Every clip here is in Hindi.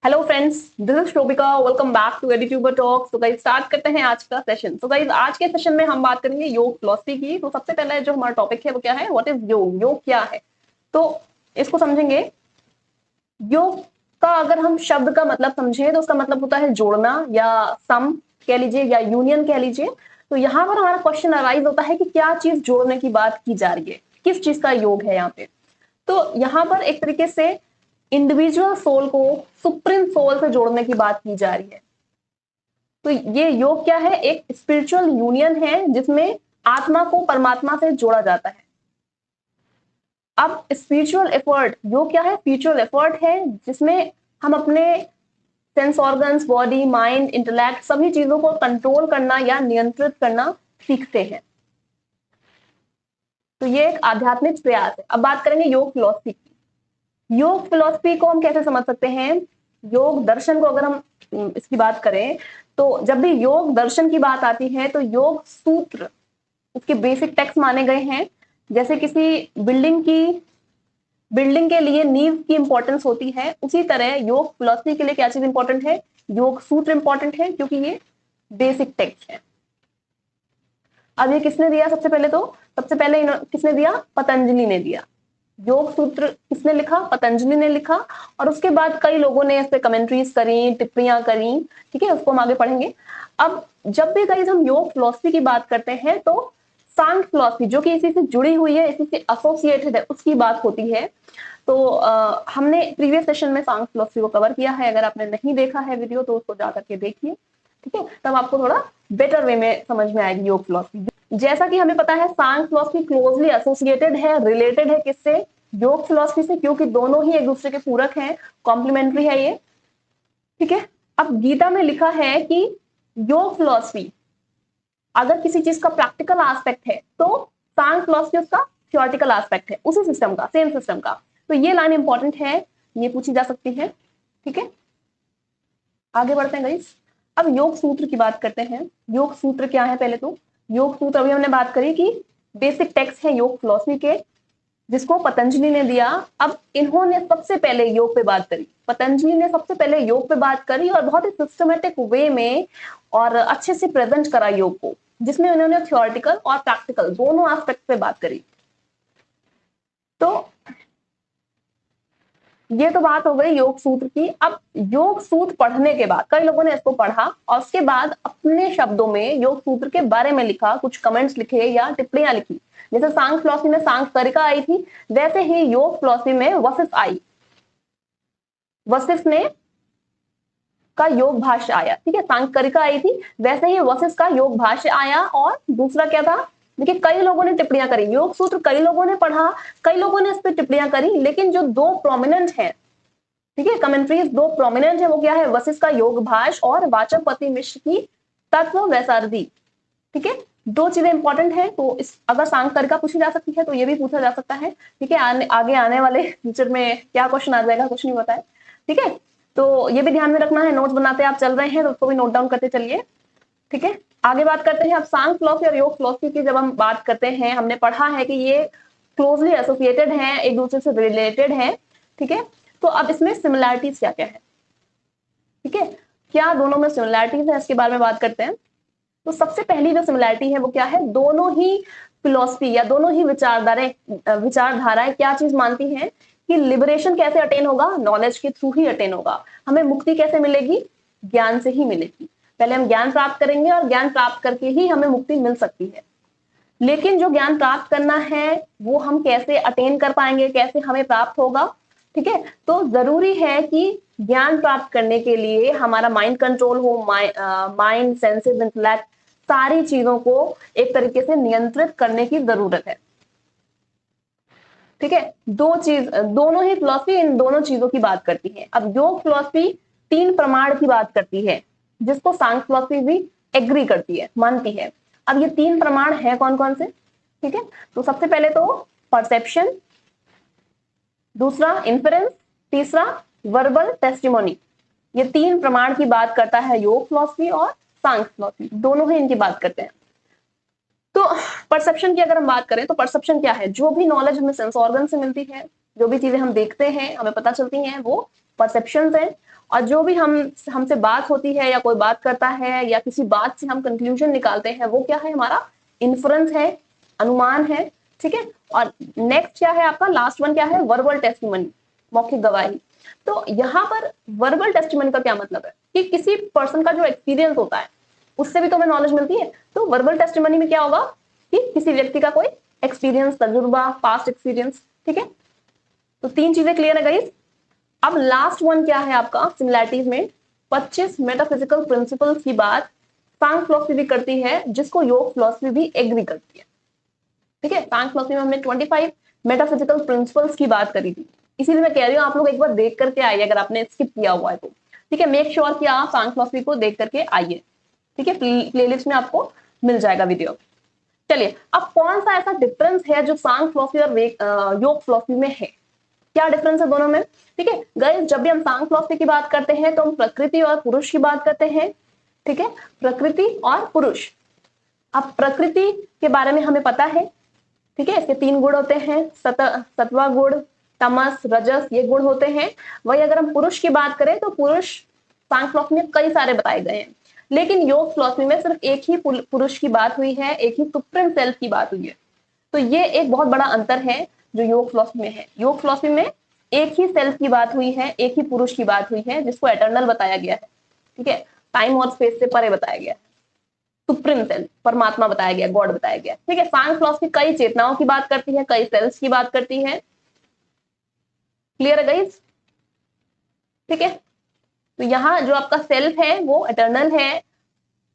Hello friends, this is Shobhika. Welcome back to EdiTuber talks. तो गाइस स्टार्ट करते हैं आज का सेशन। तो गाइस आज के सेशन में हम बात करेंगे योग फिलॉसफी की। तो सबसे पहला जो हमारा टॉपिक है वो क्या है, व्हाट इज योग, योग क्या है। तो इसको समझेंगे। योग का अगर हम शब्द का मतलब समझें तो उसका मतलब होता है जोड़ना या सम कह लीजिए या यूनियन कह लीजिए। तो यहाँ पर हमारा क्वेश्चन अराइज होता है कि क्या चीज जोड़ने की बात की जा रही है, किस चीज का योग है यहाँ पे। तो यहाँ पर एक तरीके से इंडिविजुअल सोल को सुप्रीम सोल से जोड़ने की बात की जा रही है। तो ये योग क्या है, एक स्पिरिचुअल यूनियन है जिसमें आत्मा को परमात्मा से जोड़ा जाता है। अब स्पिरिचुअल एफर्ट, योग क्या है, स्पिरिचुअल एफर्ट है जिसमें हम अपने sense organs, body, mind, intellect सभी चीजों को कंट्रोल करना या नियंत्रित करना सीखते हैं। तो ये एक आध्यात्मिक प्रयास है। अब बात करेंगे योग फिलॉसफी की। योग फिलॉसफी को हम कैसे समझ सकते हैं। योग दर्शन को अगर हम इसकी बात करें तो जब भी योग दर्शन की बात आती है तो योग सूत्र उसके बेसिक टेक्स्ट माने गए हैं। जैसे किसी बिल्डिंग के लिए नींव की इंपॉर्टेंस होती है, उसी तरह योग फिलॉसफी के लिए क्या चीज इंपॉर्टेंट है, योग सूत्र इंपॉर्टेंट है, क्योंकि ये बेसिक टेक्स्ट है। अब ये किसने दिया, सबसे पहले किसने दिया, पतंजलि ने दिया। योग सूत्र किसने लिखा, पतंजलि ने लिखा। और उसके बाद कई लोगों ने इस पे कमेंट्रीज करी, टिप्पणियां करी। ठीक है, उसको हम आगे पढ़ेंगे। अब जब भी गाइस हम योग फिलॉसफी की बात करते हैं तो सांख्य फिलॉसफी जो कि इसी से जुड़ी हुई है, इसी से एसोसिएटेड है, उसकी बात होती है। तो हमने प्रीवियस सेशन में सांख्य फिलॉसफी को कवर किया है। अगर आपने नहीं देखा है वीडियो तो उसको जाकर के देखिए। ठीक है, तब आपको थोड़ा बेटर वे में समझ में आएगी योग फिलॉसफी। जैसा कि हमें पता है सांख्य फिलॉसफी क्लोजली एसोसिएटेड है, रिलेटेड है किससे, योग फिलॉसफी से, क्योंकि दोनों ही एक दूसरे के पूरक हैं, कॉम्प्लीमेंट्री है ये। ठीक है, अब गीता में लिखा है कि योग फिलॉसफी अगर किसी चीज का प्रैक्टिकल एस्पेक्ट है तो सांख्य फिलॉसफी उसका थ्योरेटिकल एस्पेक्ट है, उसी सिस्टम का, सेम सिस्टम का। तो ये लाइन इंपॉर्टेंट है, ये पूछी जा सकती है। ठीक है, आगे बढ़ते हैं गाइस। अब योग सूत्र की बात करते हैं। योग सूत्र क्या है, पहले तो योग सूत्र अभी हमने बात करी कि बेसिक टेक्स्ट है योग फिलॉसफी के, जिसको पतंजलि ने दिया। अब इन्होंने सबसे पहले योग पे बात करी, पतंजलि ने सबसे पहले योग पे बात करी और बहुत ही सिस्टमेटिक वे में और अच्छे से प्रेजेंट करा योग को, जिसमें उन्होंने थ्योरेटिकल और प्रैक्टिकल दोनों एस्पेक्ट पे बात करी। तो ये तो बात हो गई योग सूत्र की। अब योग सूत्र पढ़ने के बाद कई लोगों ने इसको पढ़ा और उसके बाद अपने शब्दों में योग सूत्र के बारे में लिखा, कुछ कमेंट्स लिखे या टिप्पणियां लिखी। जैसे सांख्य फिलॉसफी में सांख्यकारिका आई थी, वैसे ही योग फिलॉसफी में वशिष्ठ आई, वशिष्ठ ने का योग भाष्य आया। ठीक है, सांख्यकारिका आई थी, वैसे ही वशिष्ठ का योग भाष्य आया। और दूसरा क्या था, देखिए कई लोगों ने टिप्पणियां करी, योग सूत्र कई लोगों ने पढ़ा, कई लोगों ने इस पर टिप्पणियां करी, लेकिन जो दो प्रोमिनेंट है, ठीक है, कमेंट्रीज दो प्रोमिनेंट है, वो क्या है, वशिष्ठ का योग भाष्य और वाचस्पति मिश्र की तत्व वैसारदी। ठीक है, दो चीजें इंपॉर्टेंट है। तो इस अगर सांख्यकारिका पूछी जा सकती है तो ये भी पूछा जा सकता है। ठीक है, आगे आने वाले फ्यूचर में क्या क्वेश्चन आ जाएगा कुछ नहीं पता है। ठीक है, तो ये भी ध्यान में रखना है, नोट्स बनाते आप चल रहे हैं तो उसको भी नोट डाउन करते चलिए। ठीक है, आगे बात करते हैं। अब सांख्य फिलॉसफी और योग फिलॉसफी की जब हम बात करते हैं, हमने पढ़ा है कि ये क्लोजली एसोसिएटेड है, एक दूसरे से रिलेटेड है। ठीक है, तो अब इसमें सिमिलैरिटीज क्या क्या है। ठीक है, क्या दोनों में सिमिलैरिटीज है, इसके बारे में बात करते हैं। तो सबसे पहली जो सिमिलैरिटी है वो क्या है, दोनों ही फिलॉसफी या दोनों ही विचारधाराएं क्या चीज मानती हैं कि लिबरेशन कैसे अटेन होगा, नॉलेज के थ्रू ही अटेन होगा। हमें मुक्ति कैसे मिलेगी, ज्ञान से ही मिलेगी। पहले हम ज्ञान प्राप्त करेंगे और ज्ञान प्राप्त करके ही हमें मुक्ति मिल सकती है। लेकिन जो ज्ञान प्राप्त करना है वो हम कैसे अटेन कर पाएंगे, कैसे हमें प्राप्त होगा। ठीक है, तो जरूरी है कि ज्ञान प्राप्त करने के लिए हमारा माइंड कंट्रोल हो, माइंड, सेंसेस, इंटेलेक्ट, सारी चीजों को एक तरीके से नियंत्रित करने की जरूरत है। ठीक है, दोनों ही फिलॉसफी इन दोनों चीजों की बात करती है। अब योग फिलॉसफी तीन प्रमाण की बात करती है, जिसको सांख्य फिलॉसफी भी एग्री करती है, मानती है। अब ये तीन प्रमाण है कौन कौन से। ठीक है, तो सबसे पहले तो परसेप्शन, दूसरा इन्फेरेंस, तीसरा वर्बल टेस्टिमोनी। ये तीन प्रमाण की बात करता है योग फिलॉसफी और सांख्य फिलॉसफी, दोनों ही इनकी बात करते हैं। तो परसेप्शन की अगर हम बात करें तो परसेप्शन क्या है, जो भी नॉलेज हमें सेंस ऑर्गन से मिलती है, जो भी चीजें हम देखते हैं हमें पता चलती हैं, वो परसेप्शंस हैं, और जो भी हमसे बात होती है या कोई बात करता है या किसी बात से हम कंक्लूजन निकालते हैं, वो क्या है, हमारा इन्फ्रेंस है, अनुमान है, ठीक है। और नेक्स्ट क्या है आपका, लास्ट वन क्या है, वर्बल टेस्टिमनी, मौखिक गवाही। तो यहाँ पर वर्बल टेस्टिमनी का क्या मतलब है कि किसी पर्सन का जो एक्सपीरियंस होता है उससे भी तो हमें नॉलेज मिलती है। तो वर्बल टेस्टिमनी में क्या होगा कि किसी व्यक्ति का कोई एक्सपीरियंस, तजुर्बा, पास्ट एक्सपीरियंस, ठीक है। तो 3 चीजें क्लियर है गाइस। अब लास्ट वन क्या है आपका सिमिलैरिटीज में, 25 मेटाफिजिकल प्रिंसिपल्स की बात सांख्य फिलॉसफी भी करती है, जिसको योग फिलॉसफी भी एग्री करती है, ठीक है। सांख्य फिलॉसफी में हमने 25 मेटाफिजिकल प्रिंसिपल्स की बात करी थी, इसीलिए मैं कह रही हूँ आप लोग एक बार देख करके आइए अगर आपने स्किप किया हुआ है तो, ठीक है। मेक श्योर कि आप सांख्य फिलॉसफी को देख करके आइए, ठीक है। प्लेलिस्ट में आपको मिल जाएगा वीडियो। चलिए, अब कौन सा ऐसा डिफरेंस है जो सांख्य फिलॉसफी और योग फिलॉसफी में है, क्या डिफरेंस है दोनों में, ठीक है। गाइस, जब भी हम सांख्य फिलॉसफी की बात करते हैं तो हम प्रकृति और पुरुष की बात करते हैं, ठीक है, प्रकृति और पुरुष। अब प्रकृति के बारे में हमें पता है, ठीक है, इसके 3 गुण होते हैं, सत्व गुण, तमस, रजस, ये गुण होते हैं। वही अगर हम पुरुष की बात करें तो पुरुष सांख्य फिलॉसफी में कई सारे बताए गए हैं, लेकिन योग फिलॉसफी में सिर्फ एक ही पुरुष की बात हुई है, एक ही सुप्रीम सेल्फ की बात हुई है। तो ये एक बहुत बड़ा अंतर है जो योग फिलॉसफी में है। योग फिलॉसफी में एक ही सेल्फ की बात हुई है, एक ही पुरुष की बात हुई है, जिसको एटर्नल बताया गया है, ठीक है, टाइम और स्पेस से परे बताया गया है, सुप्रीम सेल्फ, परमात्मा बताया गया, गॉड बताया गया, ठीक है। सांख्य फिलॉसफी कई चेतनाओं की बात करती है, कई सेल्स की बात करती है। क्लियर है गाइस, ठीक है। तो यहाँ जो आपका सेल्फ है वो एटर्नल है,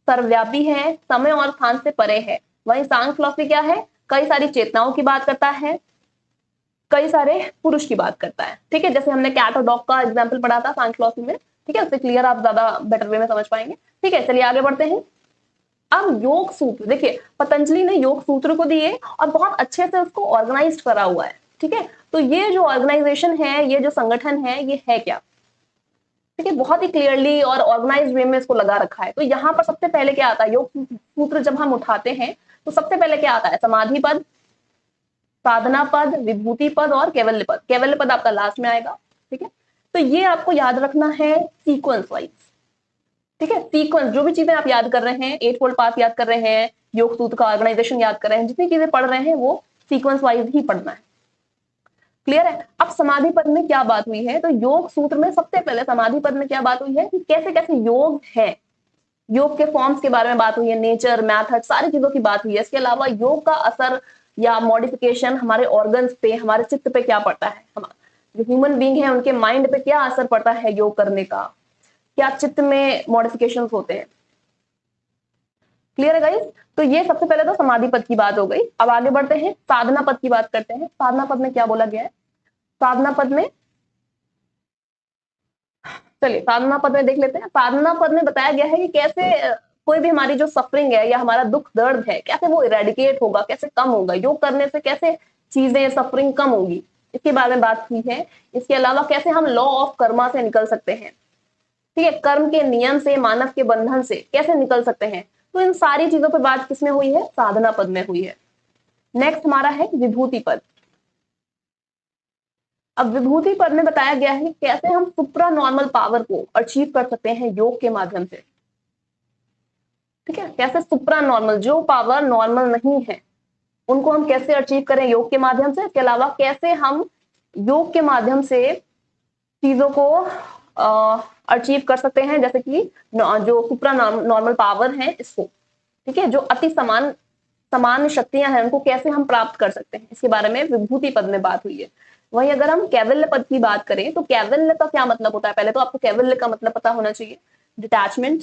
सर्वव्यापी है, समय और स्थान से परे है। वही सांख्य फिलॉसफी क्या है, कई सारी चेतनाओं की बात करता है, कई सारे पुरुष की बात करता है, ठीक है। जैसे हमने कैट और डॉग का एग्जाम्पल पढ़ा था सांख्य फिलॉसफी में, ठीक है, उससे क्लियर आप ज्यादा बेटर वे में समझ पाएंगे, ठीक है। चलिए आगे बढ़ते हैं। अब योग सूत्र देखिए, पतंजलि ने योग सूत्र को दिए और बहुत अच्छे से उसको ऑर्गेनाइज करा हुआ है, ठीक है। तो ये जो ऑर्गेनाइजेशन है, ये जो संगठन है, ये है क्या, ठीक है, बहुत ही क्लियरली और ऑर्गेनाइज वे में इसको लगा रखा है। तो यहाँ पर सबसे पहले क्या आता है, योग सूत्र जब हम उठाते हैं तो सबसे पहले क्या आता है, समाधि पद, साधना पद, विभूति पद और कैवल्य पद। कैवल्य पद आपका लास्ट में आएगा, ठीक है। तो ये आपको याद रखना है सीक्वेंस वाइज, ठीक है। सीक्वेंस, जो भी चीजें आप याद कर रहे हैं, 8 फोल्ड पाथ याद कर रहे हैं, योग सूत्र का ऑर्गेनाइजेशन याद कर रहे हैं, जितनी चीजें पढ़ रहे हैं वो सीक्वेंस वाइज ही पढ़ना है। क्लियर है। अब समाधि पद में क्या बात हुई है, तो योग सूत्र में सबसे पहले समाधि पद में क्या बात हुई है कि कैसे कैसे योग है, योग के फॉर्म्स के बारे में बात हुई है, नेचर, मैथड, सारी चीजों की बात हुई है। इसके अलावा योग का असर या मॉडिफिकेशन हमारे ऑर्गन्स पे, हमारे चित्त पे क्या पड़ता है, जो ह्यूमन बीइंग है उनके माइंड पे क्या असर पड़ता है योग करने का, क्या चित्त में मॉडिफिकेशन होते हैं। क्लियर है गाइस। तो ये सबसे पहले तो समाधि पद की बात हो गई। अब आगे बढ़ते हैं, साधना पद की बात करते हैं। साधना पद में क्या बोला गया है, साधना पद में, चलिए साधना पद में देख लेते हैं। साधना पद में बताया गया है कि कैसे कोई भी हमारी जो सफरिंग है या हमारा दुख दर्द है, कैसे वो इरेडिकेट होगा, कैसे कम होगा, योग करने से कैसे चीजें, सफरिंग कम होगी, इसके बारे में बात की है। इसके अलावा कैसे हम लॉ ऑफ कर्मा से निकल सकते हैं, ठीक है, कर्म के नियम से, मानव के बंधन से कैसे निकल सकते हैं। तो इन सारी चीजों पर बात किसमें हुई है, साधना पद में हुई है। नेक्स्ट हमारा है विभूति पद। अब विभूति पद में बताया गया है कि कैसे हम सुप्रा नॉर्मल पावर को अचीव कर सकते हैं योग के माध्यम से, ठीक है। कैसे सुप्रा नॉर्मल, जो पावर नॉर्मल नहीं है, उनको हम कैसे अचीव करें योग के माध्यम से। इसके अलावा कैसे हम योग के माध्यम से चीजों को अचीव कर सकते हैं, जैसे कि जो सुप्रा नॉर्मल पावर है इसको, ठीक है, जो अति समान शक्तियां हैं उनको कैसे हम प्राप्त कर सकते हैं, इसके बारे में विभूति पद में बात हुई है। वही अगर हम कैवल्य पद की बात करें तो कैवल्य का क्या मतलब होता है, पहले तो आपको कैवल्य का मतलब पता होना चाहिए, डिटैचमेंट,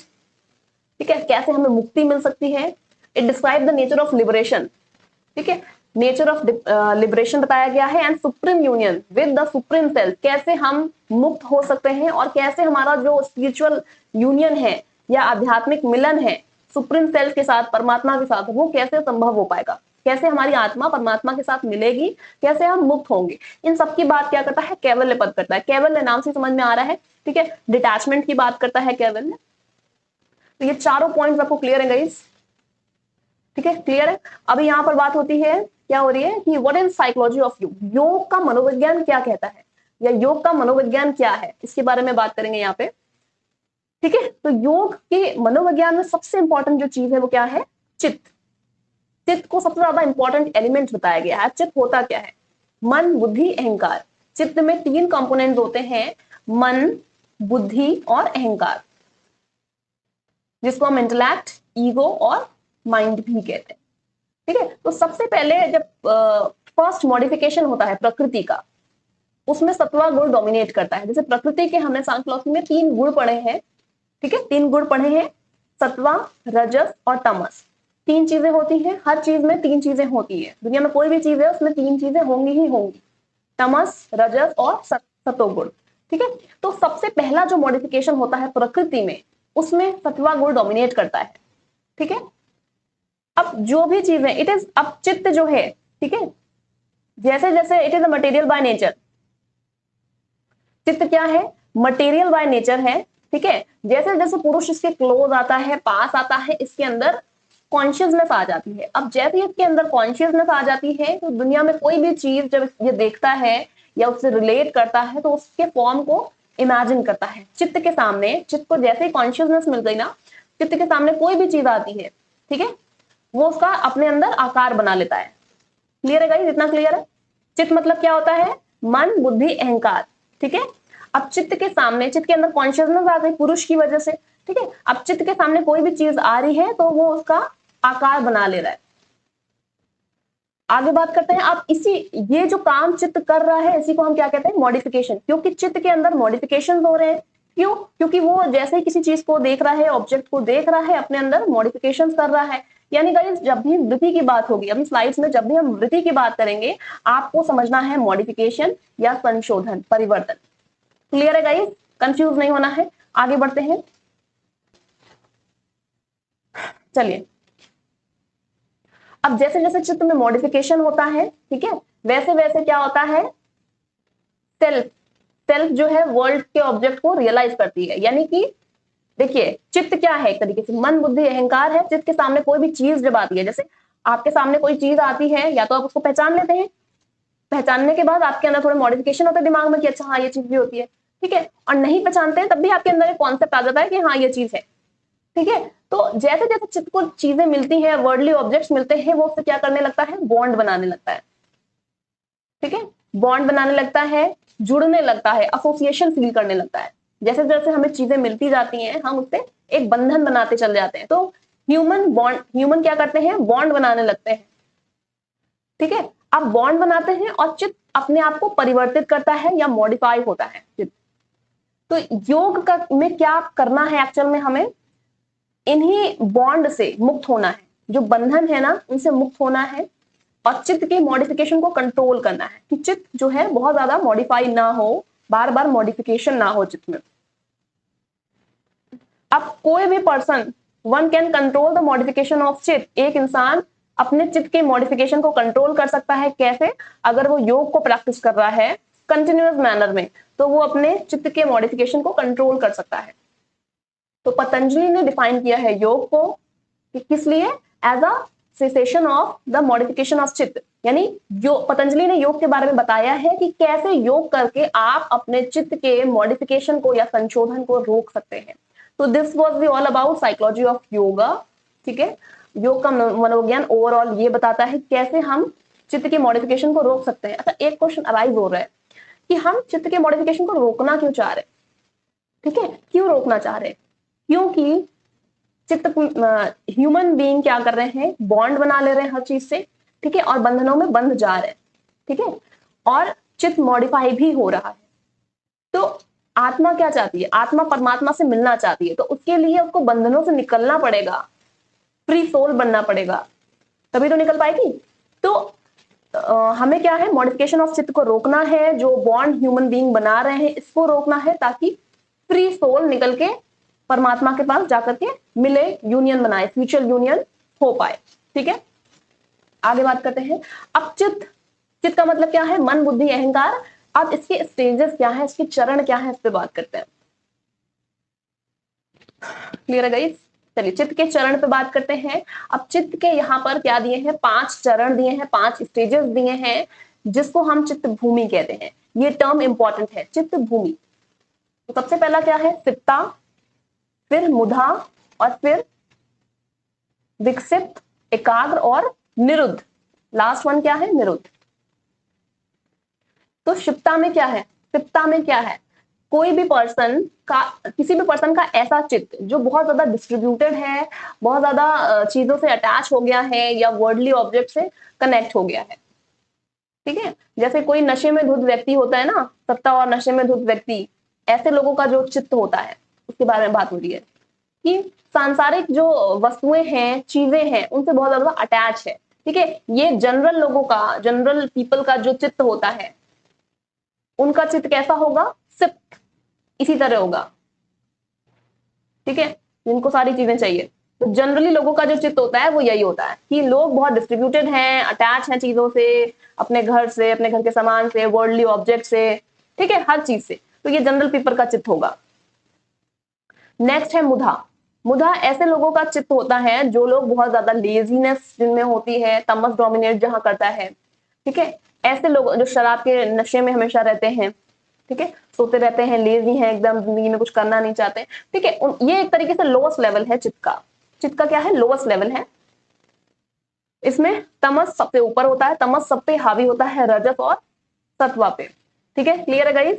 ठीक है, कैसे हमें मुक्ति मिल सकती है। It describe the nature of liberation, ठीक है, नेचर ऑफ लिबरेशन बताया गया है, and supreme union with the supreme self, कैसे हम मुक्त हो सकते हैं और कैसे हमारा जो स्पिरिचुअल यूनियन है या आध्यात्मिक मिलन है सुप्रीम सेल्फ के साथ, परमात्मा के साथ, वो कैसे संभव हो पाएगा, कैसे हमारी आत्मा परमात्मा के साथ मिलेगी, कैसे हम मुक्त होंगे। इन सब की बात क्या करता है, कैवल्य पद करता है। कैवल्य नाम से समझ में आ रहा है, ठीक है, डिटैचमेंट की बात करता है कैवल्य। तो ये चारों पॉइंट्स आपको क्लियर है गाइस, ठीक है, क्लियर है। अभी यहाँ पर बात होती है, क्या हो रही है कि व्हाट इज साइकोलॉजी ऑफ योग, योग का मनोविज्ञान क्या कहता है। या योग का मनोविज्ञान क्या है, इसके बारे में बात करेंगे यहाँ पे। ठीक है, तो योग के मनोविज्ञान में सबसे इंपॉर्टेंट जो चीज है वो क्या है, चित्त। चित्त को सबसे ज्यादा इंपॉर्टेंट एलिमेंट बताया गया है। चित्त होता क्या है, मन बुद्धि अहंकार। चित्त में 3 कंपोनेंट होते हैं, मन बुद्धि और अहंकार, जिसको हम इंटेलेक्ट, ईगो और माइंड भी कहते हैं। ठीक है, तो सबसे पहले जब फर्स्ट मॉडिफिकेशन होता है प्रकृति का, उसमें सत्वा गुण डोमिनेट करता है। जैसे प्रकृति के हमने सांख्य फिलॉसफी में 3 गुण पढ़े हैं। ठीक है, 3 गुण पढ़े हैं, सत्वा, रजस और तमस। 3 चीजें होती हैं, हर चीज में 3 चीजें होती है। दुनिया में कोई भी चीज है उसमें 3 चीजें होंगी ही होंगी, तमस, रजस और सतोगुण। ठीक है, तो सबसे पहला जो मॉडिफिकेशन होता है प्रकृति में, उसमें सत्वा गुण डोमिनेट करता है। ठीक है, अब जो भी चीजें इट इज, अब चित्त जो है, ठीक है, जैसे जैसे it is a material by nature. चित्त क्या है, मटेरियल बाय नेचर है। ठीक है, जैसे जैसे पुरुष इसके क्लोज आता है, पास आता है, इसके अंदर कॉन्शियसनेस आ जाती है। अब जैसे इसके अंदर कॉन्शियसनेस आ जाती है, तो दुनिया में कोई भी चीज जब ये देखता है या उससे रिलेट करता है, तो उसके फॉर्म को इमेजिन करता है। चित्त के सामने, चित्त को जैसे ही कॉन्शियसनेस मिल गई ना, चित्त के सामने कोई भी चीज आती है, ठीक है, वो उसका अपने अंदर आकार बना लेता है। क्लियर है गाइस, इतना क्लियर है? चित्त मतलब क्या होता है, मन बुद्धि अहंकार। ठीक है, अब चित्त के सामने, चित्त के अंदर कॉन्शियसनेस आ गई पुरुष की वजह से। ठीक है, अब चित्त के सामने कोई भी चीज आ रही है तो वो उसका आकार बना ले रहा है। आगे बात करते हैं। आप इसी, ये जो काम चित्त कर रहा है, इसी को हम क्या कहते हैं, मॉडिफिकेशन। क्योंकि चित्त के अंदर मॉडिफिकेशन हो रहे हैं। क्यों? क्योंकि वो जैसे ही किसी चीज को देख रहा है, ऑब्जेक्ट को देख रहा है, अपने अंदर मॉडिफिकेशन कर रहा है। यानी गाइस, जब भी वृत्ति की बात होगी, अभी स्लाइड्स में जब भी हम वृत्ति की बात करेंगे, आपको समझना है मॉडिफिकेशन या संशोधन, परिवर्तन। क्लियर है गाइस, कंफ्यूज नहीं होना है। आगे बढ़ते हैं, चलिए। अब जैसे जैसे चित्त में मॉडिफिकेशन होता है, ठीक है, वैसे वैसे क्या होता है, सेल्फ, सेल्फ जो है वर्ल्ड के ऑब्जेक्ट को रियलाइज करती है। यानी कि देखिए, चित्त क्या है, एक तरीके से मन बुद्धि अहंकार है। चित्त के सामने कोई भी चीज जब आती है, जैसे आपके सामने कोई चीज आती है, या तो आप उसको पहचान लेते हैं, पहचानने के बाद आपके अंदर थोड़े मॉडिफिकेशन होते हैं दिमाग में कि अच्छा हाँ ये चीज भी होती है। ठीक है, और नहीं पहचानते हैं तब भी आपके अंदर एक कॉन्सेप्ट आ जाता है कि हाँ ये चीज है। ठीक है, तो जैसे जैसे चित्त को चीजें मिलती हैं, वर्ल्डली ऑब्जेक्ट्स मिलते हैं, वो उससे क्या करने लगता है, बॉन्ड बनाने लगता है। ठीक है, बॉन्ड बनाने लगता है, जुड़ने लगता है, एसोसिएशन फील करने लगता है। जैसे जैसे हमें चीजें मिलती जाती हैं, हम उससे एक बंधन बनाते चले जाते हैं। तो ह्यूमन बॉन्ड, ह्यूमन क्या करते हैं, बॉन्ड बनाने लगते हैं। ठीक है, आप बॉन्ड बनाते हैं और चित्त अपने आप को परिवर्तित करता है या मॉडिफाई होता है चित्त। तो योग का में क्या करना है एक्चुअल में, हमें इन्हीं बॉन्ड से मुक्त होना है, जो बंधन है ना, उनसे मुक्त होना है, और चित्त के मॉडिफिकेशन को कंट्रोल करना है कि चित्त जो है बहुत ज्यादा मॉडिफाई ना हो, बार बार मॉडिफिकेशन ना हो चित्त में। अब कोई भी person, one can control the modification of चित्त। एक इंसान अपने चित्त के मॉडिफिकेशन को कंट्रोल कर सकता है। कैसे? अगर वो योग को प्रैक्टिस कर रहा है कंटिन्यूअस मैनर में, तो वो अपने चित्त के मॉडिफिकेशन को कंट्रोल कर सकता है। तो पतंजलि ने डिफाइन किया है योग को कि किस लिए, as a cessation of the modification of chitta. यानी पतंजलि ने योग के बारे में बताया है कि कैसे योग करके आप अपने चित्त के मॉडिफिकेशन को या संशोधन को रोक सकते हैं। तो this was the all about psychology of yoga. ठीक है, योग का मनोविज्ञान ओवरऑल ये बताता है कैसे हम चित्त के मॉडिफिकेशन को रोक सकते हैं। अच्छा, एक क्वेश्चन अराइज हो रहा है कि हम चित्त के मॉडिफिकेशन को रोकना क्यों चाह रहे हैं? ठीक है, क्यों रोकना चाह रहे हैं? क्योंकि चित्त, ह्यूमन बीइंग क्या कर रहे हैं, बॉन्ड बना ले रहे हैं हर चीज से। ठीक है, और बंधनों में बंध जा रहे हैं। ठीक है, और चित्त मॉडिफाई भी हो रहा है। तो आत्मा क्या चाहती है, आत्मा परमात्मा से मिलना चाहती है, तो उसके लिए उसको बंधनों से निकलना पड़ेगा, फ्री सोल बनना पड़ेगा, तभी तो निकल पाएगी। तो हमें क्या है, मॉडिफिकेशन ऑफ चित्त को रोकना है, जो बॉन्ड ह्यूमन बीइंग बना रहे हैं इसको रोकना है, ताकि फ्री सोल निकल के परमात्मा के पास जाकर के मिले, यूनियन बनाए, फ्यूचर यूनियन हो पाए। ठीक है, आगे बात करते हैं। अब चित्त, चित्त का मतलब क्या है, मन बुद्धि अहंकार। अब इसके स्टेजेस क्या है, इसके चरण क्या है, इस पे बात करते हैं। क्लियर है गाइस? चलिए चित्त के चरण पे बात करते हैं। अब चित्त के यहाँ पर क्या दिए हैं, 5 चरण दिए हैं, 5 स्टेजेस दिए हैं, जिसको हम चित्त भूमि कहते हैं। ये टर्म इंपॉर्टेंट है, चित्त भूमि। तो सबसे पहला क्या है, सिप्ता, फिर मुधा, और फिर विक्षिप्त, एकाग्र और निरुद्ध। लास्ट वन क्या है, निरुद्ध। तो क्षिप्ता में क्या है, सिप्ता में क्या है, कोई भी पर्सन का, किसी भी पर्सन का ऐसा चित्त जो बहुत ज्यादा डिस्ट्रीब्यूटेड है, बहुत ज्यादा चीजों से अटैच हो गया है या वर्ल्डली ऑब्जेक्ट से कनेक्ट हो गया है। ठीक है, जैसे कोई नशे में धुत व्यक्ति होता है ना, सत्ता और नशे में धुत व्यक्ति, ऐसे लोगों का जो चित्त होता है उसके बारे में बात हो रही है कि सांसारिक जो वस्तुएं हैं, चीजें हैं, उनसे बहुत ज्यादा अटैच है। ठीक है, ये जनरल लोगों का, जनरल पीपल का जो चित्त होता है, उनका चित्त कैसा होगा, सिप्त, इसी तरह होगा। ठीक है, जिनको सारी चीजें चाहिए। तो जनरली लोगों का जो चित्त होता है वो यही होता है कि लोग बहुत डिस्ट्रीब्यूटेड हैं, अटैच हैं चीजों से, अपने घर से, अपने घर के सामान से, वर्ल्डली ऑब्जेक्ट से, ठीक है, हर चीज से। तो ये जनरल पीपल का चित्त होगा। नेक्स्ट है मुधा। मुधा ऐसे लोगों का चित्त होता है जो लोग बहुत ज्यादा लेजीनेस जिनमें होती है, तमस डोमिनेट जहां करता है। ठीक है, ऐसे लोग जो शराब के नशे में हमेशा रहते हैं, ठीक है, सोते रहते हैं, लेजी हैं एकदम, जिंदगी में कुछ करना नहीं चाहते। ठीक है, ये एक तरीके से लोएस्ट लेवल है चित्त का। चित्त का क्या है, लोएस्ट लेवल है। इसमें तमस सबसे ऊपर होता है, तमस सब पे हावी होता है, रजस और सत्वा पे। ठीक है, क्लियर है गाइस?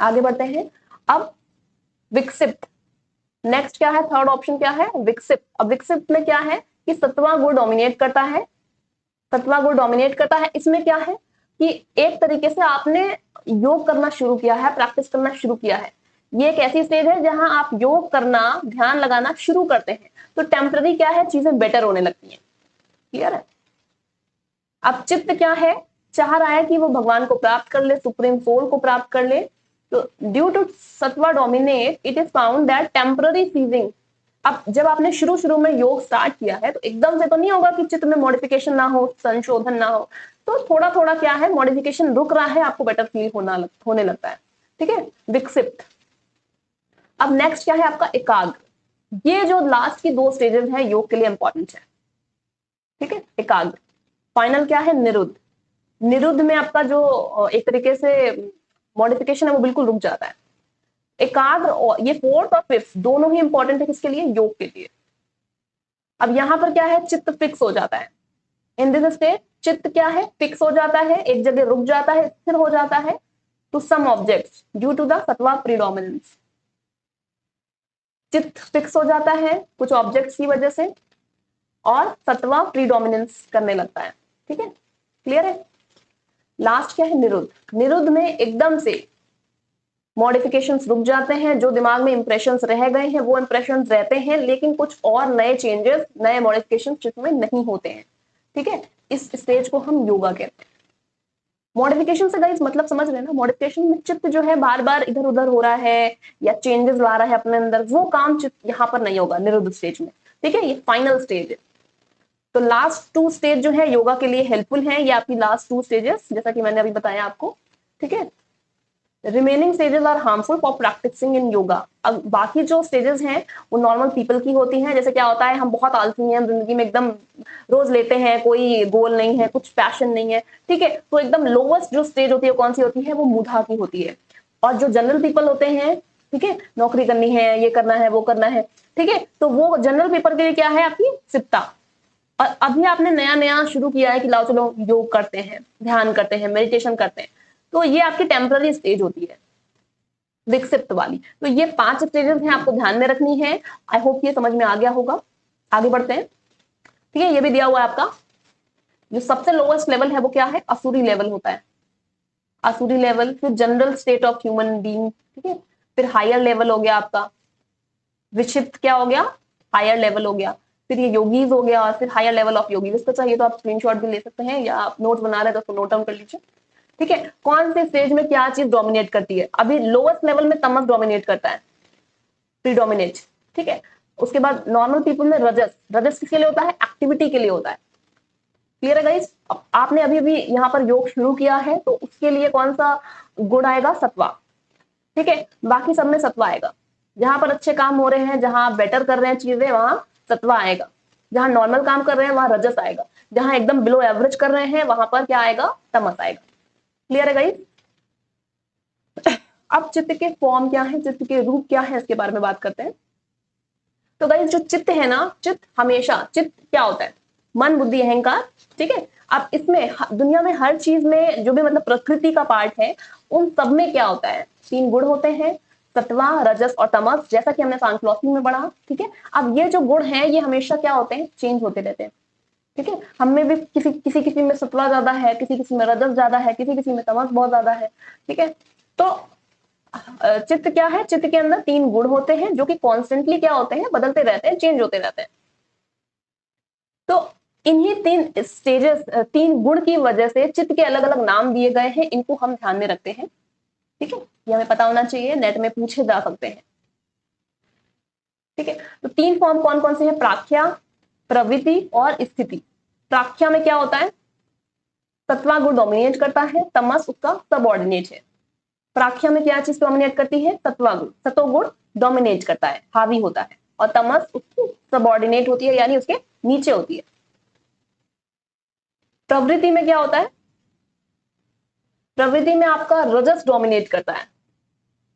आगे बढ़ते हैं। अब विक्षिप्त, नेक्स्ट क्या है, थर्ड ऑप्शन क्या है, विक्षिप्त। अब विक्षिप्त में क्या है कि सत्वा गुण डोमिनेट करता है, सत्वा गुण डोमिनेट करता है। इसमें क्या है कि एक तरीके से आपने योग करना शुरू किया है, प्रैक्टिस करना शुरू किया है। ये एक ऐसी स्टेज है जहां आप योग करना, ध्यान लगाना शुरू करते हैं, तो टेम्पररी क्या है, चीजें बेटर होने लगती हैं। क्लियर है? अब चित्त क्या है, चाह रहा है कि वो भगवान को प्राप्त कर ले, सुप्रीम सोल को प्राप्त कर ले। तो due to sattva dominate, it is found that temporary ceasing. अब जब आपने शुरू शुरू में योग स्टार्ट किया है तो एकदम से तो नहीं होगा कि चित्त में मॉडिफिकेशन ना हो, संशोधन ना हो। तो थोड़ा थोड़ा क्या है, मॉडिफिकेशन रुक रहा है, आपको बेटर फील होने लगता है। ठीक है, विक्षिप्त। अब नेक्स्ट क्या है आपका, एकाग्र। ये जो लास्ट की दो स्टेजेस है योग के लिए इंपॉर्टेंट है। ठीक है, एकाग्र। फाइनल क्या है, निरुद्ध। निरुद्ध में आपका जो एक तरीके से मॉडिफिकेशन है वो बिल्कुल रुक जाता है। एकाग्र और ये फोर्थ और फिफ्थ दोनों ही इंपॉर्टेंट है किसके लिए, योग के लिए। अब यहां पर क्या है, चित्त फिक्स हो जाता है। इन दिस स्टेट चित्त क्या है, फिक्स हो जाता है, एक जगह रुक जाता है, स्थिर हो जाता है to some objects due to the sattva predominance. चित्त फिक्स हो जाता है कुछ ऑब्जेक्ट्स की वजह से और सत्वा प्रीडोमिनेंस करने लगता है। ठीक है, क्लियर है? लास्ट क्या है, निरुद्ध। निरुद्ध में एकदम से मॉडिफिकेशंस रुक जाते हैं, जो दिमाग में इंप्रेशंस रह गए हैं वो इंप्रेशंस रहते हैं, लेकिन कुछ और नए चेंजेस, नए मॉडिफिकेशन चित्त में नहीं होते हैं। ठीक है, इस स्टेज को हम योगा कहते हैं। मॉडिफिकेशन से गाइस मतलब समझ रहे हैं ना, मॉडिफिकेशन में चित्त जो है बार बार इधर उधर हो रहा है या चेंजेस ला रहा है अपने अंदर, वो काम चित्त यहाँ पर नहीं होगा निरुद्ध स्टेज में। ठीक है, ये फाइनल स्टेज है। तो लास्ट टू स्टेज जो है योगा के लिए हेल्पफुल है, ये आपकी लास्ट टू स्टेजेस, जैसा कि मैंने अभी बताया आपको। ठीक है, remaining stages are harmful for practicing in yoga. अब बाकी जो स्टेजेस हैं वो नॉर्मल पीपल की होती हैं। जैसे क्या होता है, हम बहुत आलसी हैं, जिंदगी में एकदम रोज लेते हैं, कोई गोल नहीं है, कुछ पैशन नहीं है। ठीक है, तो एकदम लोवेस्ट जो स्टेज होती है कौन सी होती है, वो मुधा की होती है। और जो जनरल पीपल होते हैं, ठीक है, नौकरी करनी है, ये करना है, वो करना है, ठीक है, तो वो जनरल पीपल के लिए क्या है, आपकी सिप्ता। और अभी आपने नया नया शुरू किया है कि लाओ चलो योग करते हैं, ध्यान करते हैं, मेडिटेशन करते हैं, तो ये आपकी टेम्पररी स्टेज होती है, विक्षिप्त वाली। तो ये 5 स्टेजेस हैं, आपको ध्यान में रखनी है। आई होप ये समझ में आ गया होगा। आगे बढ़ते हैं। ठीक है, ये भी दिया हुआ है आपका। जो सबसे लोवेस्ट लेवल है वो क्या है, असुरी लेवल होता है। असुरी लेवल, फिर general state of human being. ठीक है, फिर हायर लेवल हो गया आपका, विक्षिप्त क्या हो गया, हायर लेवल हो गया, फिर ये योगीज हो गया, और फिर हायर लेवल ऑफ योगी। इसको चाहिए तो आप स्क्रीनशॉट भी ले सकते हैं, या आप नोट्स बना रहे हैं तो उसको नोट डाउन कर लीजिए। ठीक है, कौन से स्टेज में क्या चीज डोमिनेट करती है, अभी लोवेस्ट लेवल में तमस डोमिनेट करता है, प्रीडोमिनेट। ठीक है, उसके बाद नॉर्मल पीपल में रजस। रजस किसके लिए होता है, एक्टिविटी के लिए होता है। क्लियर है गाइस? आपने अभी अभी यहाँ पर योग शुरू किया है तो उसके लिए कौन सा गुण आएगा, सत्वा। ठीक है, बाकी सब में सत्वा आएगा। जहां पर अच्छे काम हो रहे हैं, जहां आप बेटर कर रहे हैं चीजें, वहां सत्वा आएगा। जहां नॉर्मल काम कर रहे हैं वहां रजस आएगा। जहां एकदम बिलो एवरेज कर रहे हैं वहां पर क्या आएगा, तमस आएगा। क्लियर है गाइस? अब चित्त के फॉर्म क्या है, चित्त के रूप क्या है, इसके बारे में बात करते हैं। तो गाइस जो चित्त है ना, चित्त हमेशा, चित्त क्या होता है, मन बुद्धि अहंकार, ठीक है। अब इसमें दुनिया में हर चीज में जो भी मतलब प्रकृति का पार्ट है, उन सब में क्या होता है, 3 गुण होते हैं, सत्वा रजस और तमस, जैसा कि हमने सांख्यिकी में पढ़ा, ठीक है। अब ये जो गुण है ये हमेशा क्या होते हैं, चेंज होते रहते हैं, ठीक है। हमें भी किसी में सत्वा ज्यादा है, किसी में रजस ज्यादा है, किसी में तमस बहुत ज्यादा है, ठीक है। तो चित्त क्या है, चित्त के अंदर 3 गुण होते हैं जो कि कॉन्स्टेंटली क्या होते हैं, बदलते रहते हैं, चेंज होते रहते हैं। तो इन्हीं 3 स्टेजेस, 3 गुण की वजह से चित्त के अलग अलग नाम दिए गए हैं, इनको हम ध्यान में रखते हैं, ठीक है। ये हमें पता होना चाहिए, नेट में पूछे जा सकते हैं, ठीक है। तो 3 फॉर्म कौन कौन से हैं, प्राख्या, प्रवृत्ति और स्थिति। प्राख्या में क्या होता है, सत्वा गुण डोमिनेट करता है, तमस उसका सबऑर्डिनेट है। प्राख्या में क्या चीज डोमिनेट करती है, सत्वागुण, सतोगुण डोमिनेट करता है, हावी होता है, और तमस उसकी सबऑर्डिनेट होती है, यानी उसके नीचे होती है। प्रवृत्ति में क्या होता है, प्रवृत्ति में आपका रजस डोमिनेट करता है,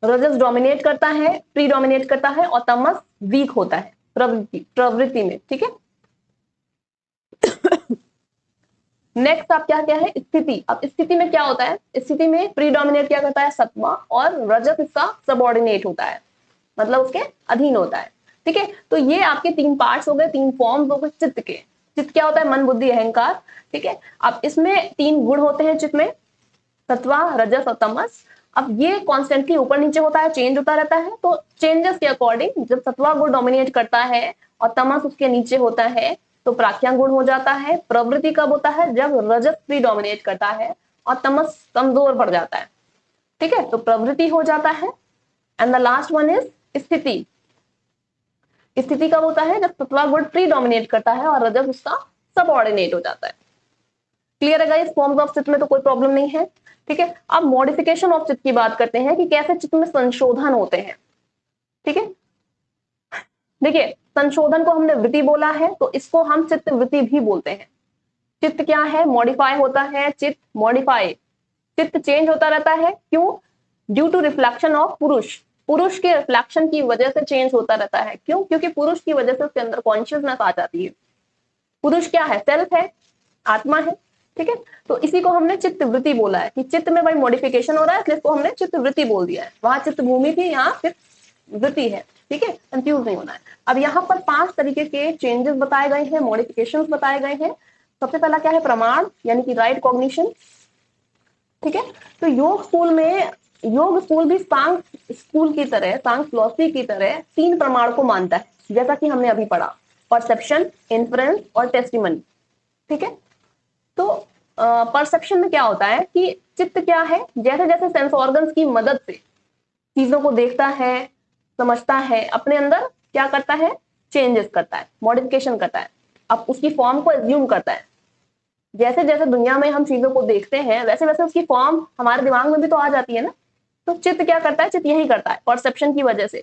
रजस डोमिनेट करता है, प्री डोमिनेट करता है, और तमस वीक होता है प्रवृत्ति में, ठीक है। नेक्स्ट आप क्या क्या है, स्थिति। अब स्थिति में क्या होता है, स्थिति में प्रीडोमिनेट क्या करता है, सत्वा, और रजस इसका सबऑर्डिनेट होता है, मतलब उसके अधीन होता है, ठीक है। तो ये आपके 3 पार्ट्स हो गए, 3 फॉर्म्स हो गए चित्त के। चित्त क्या होता है, मन बुद्धि अहंकार, ठीक है। अब इसमें 3 गुण होते हैं चित्त में, सत्वा रजस और तमस। अब ये कॉन्स्टेंटली ऊपर नीचे होता है, चेंज होता रहता है। तो चेंजेस के अकॉर्डिंग जब सत्वा गुण डोमिनेट करता है और तमस उसके नीचे होता है तो प्राख्या गुण हो जाता है। प्रवृत्ति कब होता है, जब रजस प्री डोमिनेट करता है और तमस कमजोर पड़ जाता है, ठीक है, तो प्रवृत्ति हो जाता है। And the last one is स्थिति। स्थिति कब होता है, जब सत्वा गुण प्री डोमिनेट करता है और रजस उसका सबऑर्डिनेट हो जाता है। क्लियर है गाइस? फॉर्म्स ऑफ चित्त में तो कोई प्रॉब्लम नहीं है, ठीक है। अब मॉडिफिकेशन ऑफ चित्त की बात करते हैं कि कैसे चित्त में संशोधन होते हैं, ठीक है। देखिए, संशोधन को हमने वृत्ति बोला है, तो इसको हम चित्त वृत्ति भी बोलते हैं। चित्त क्या है, मॉडिफाई होता है, चित्त मॉडिफाई, चित्त चेंज होता रहता है, क्यों, ड्यू टू रिफ्लेक्शन ऑफ पुरुष, पुरुष के रिफ्लेक्शन की वजह से चेंज होता रहता है। क्यों, क्योंकि पुरुष की वजह से उसके अंदर कॉन्शियसनेस आ जाती है। पुरुष क्या है, सेल्फ है, आत्मा है, ठीक है। तो इसी को हमने चित्त वृत्ति बोला है कि चित्त में भाई मॉडिफिकेशन हो रहा है, इसलिए इसको हमने चित्त वृत्ति बोल दिया है। वहां चित्त भूमि थी, यहाँ चित्त वृत्ति है, ठीक है, कंफ्यूज नहीं होना है। अब यहाँ पर 5 तरीके के चेंजेस बताए गए हैं, मॉडिफिकेशंस बताए गए हैं। सबसे पहला क्या है, प्रमाण, यानी कि राइट कॉग्निशन, ठीक है। तो योग स्कूल भी सांख स्कूल की तरह, सांख फिलॉसफी की तरह 3 प्रमाण को मानता है, जैसा कि हमने अभी पढ़ा, परसेप्शन, इन्फ्रेंस और टेस्टिमनी, ठीक है। तो परसेप्शन में क्या होता है कि चित्त क्या है, जैसे जैसे सेंस ऑर्गन्स की मदद से चीजों को देखता है, समझता है, अपने अंदर क्या करता है, चेंजेस करता है, मॉडिफिकेशन करता है, अब उसकी फॉर्म को एज्यूम करता है। जैसे जैसे दुनिया में हम चीजों को देखते हैं वैसे वैसे उसकी फॉर्म हमारे दिमाग में भी तो आ जाती है ना। तो चित्त क्या करता है, चित्त यही करता है, परसेप्शन की वजह से,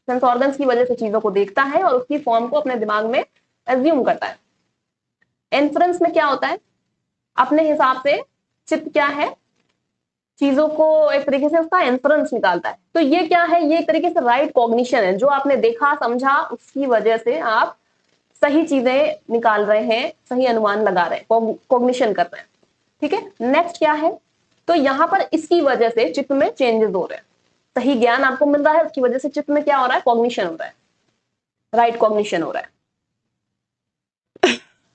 सेंस ऑर्गन्स की वजह से चीजों को देखता है और उसकी फॉर्म को अपने दिमाग में एज्यूम करता है। इन्फ्रेंस में क्या होता है, अपने हिसाब से चित्त क्या है, चीजों को एक तरीके से उसका इन्फ्रेंस निकालता है। तो ये क्या है, ये एक तरीके से राइट कॉग्निशन है, जो आपने देखा समझा उसकी वजह से आप सही चीजें निकाल रहे हैं, सही अनुमान लगा रहे हैं, कॉग्निशन कर रहे हैं, ठीक है। नेक्स्ट क्या है, तो यहाँ पर इसकी वजह से चित्त में चेंजेस हो रहे हैं, सही ज्ञान आपको मिल रहा है, उसकी वजह से चित्त में क्या हो रहा है, कॉग्निशन हो रहा है, राइट कॉग्निशन हो रहा है।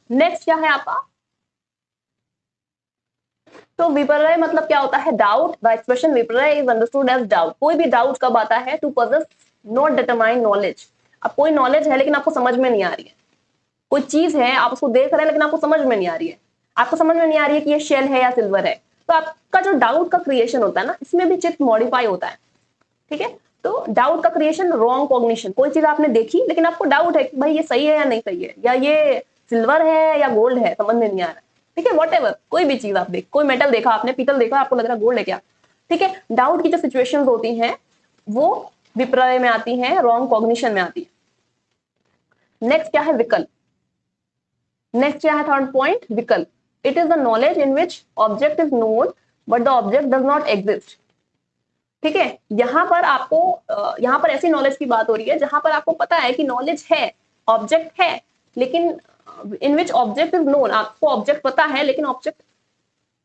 नेक्स्ट क्या है आपका, तो विपर्य मतलब क्या होता है, doubt. The expression viparya is understood as doubt. कोई भी डाउट कब आता है, to possess not determine knowledge. अब कोई नॉलेज है लेकिन आपको समझ में नहीं आ रही है, कोई चीज है आप उसको देख रहे हैं लेकिन आपको समझ में नहीं आ रही है, आपको समझ में नहीं आ रही है कि ये शेल है या सिल्वर है, तो आपका जो डाउट का क्रिएशन होता है ना, इसमें भी चित्त मॉडिफाई होता है, ठीक है। तो डाउट का क्रिएशन, रॉन्ग कॉग्निशन, कोई चीज आपने देखी लेकिन आपको डाउट है कि भाई ये सही है या नहीं सही है, या ये सिल्वर है या गोल्ड है, समझ में नहीं आ रहा है, ठीक है। वॉटेवर, कोई भी चीज आप देख, कोई मेटल देखा आपने, पीतल देखा, आपको लग रहा है गोल्ड है क्या, ठीक है। डाउट की जो सिचुएशन होती हैं वो विपर्य में आती हैं, रॉन्ग कॉग्निशन में आती है। नेक्स्ट क्या है, विकल्प। नेक्स्ट क्या है थर्ड पॉइंट, विकल्प। It is the knowledge in which object is known but the object does not exist. ठीक है, यहाँ पर आपको यहाँ पर ऐसी नॉलेज की बात हो रही है जहां पर आपको पता है कि नॉलेज है, ऑब्जेक्ट है, लेकिन इन विच ऑब्जेक्ट इज नोन, आपको ऑब्जेक्ट पता है लेकिन ऑब्जेक्ट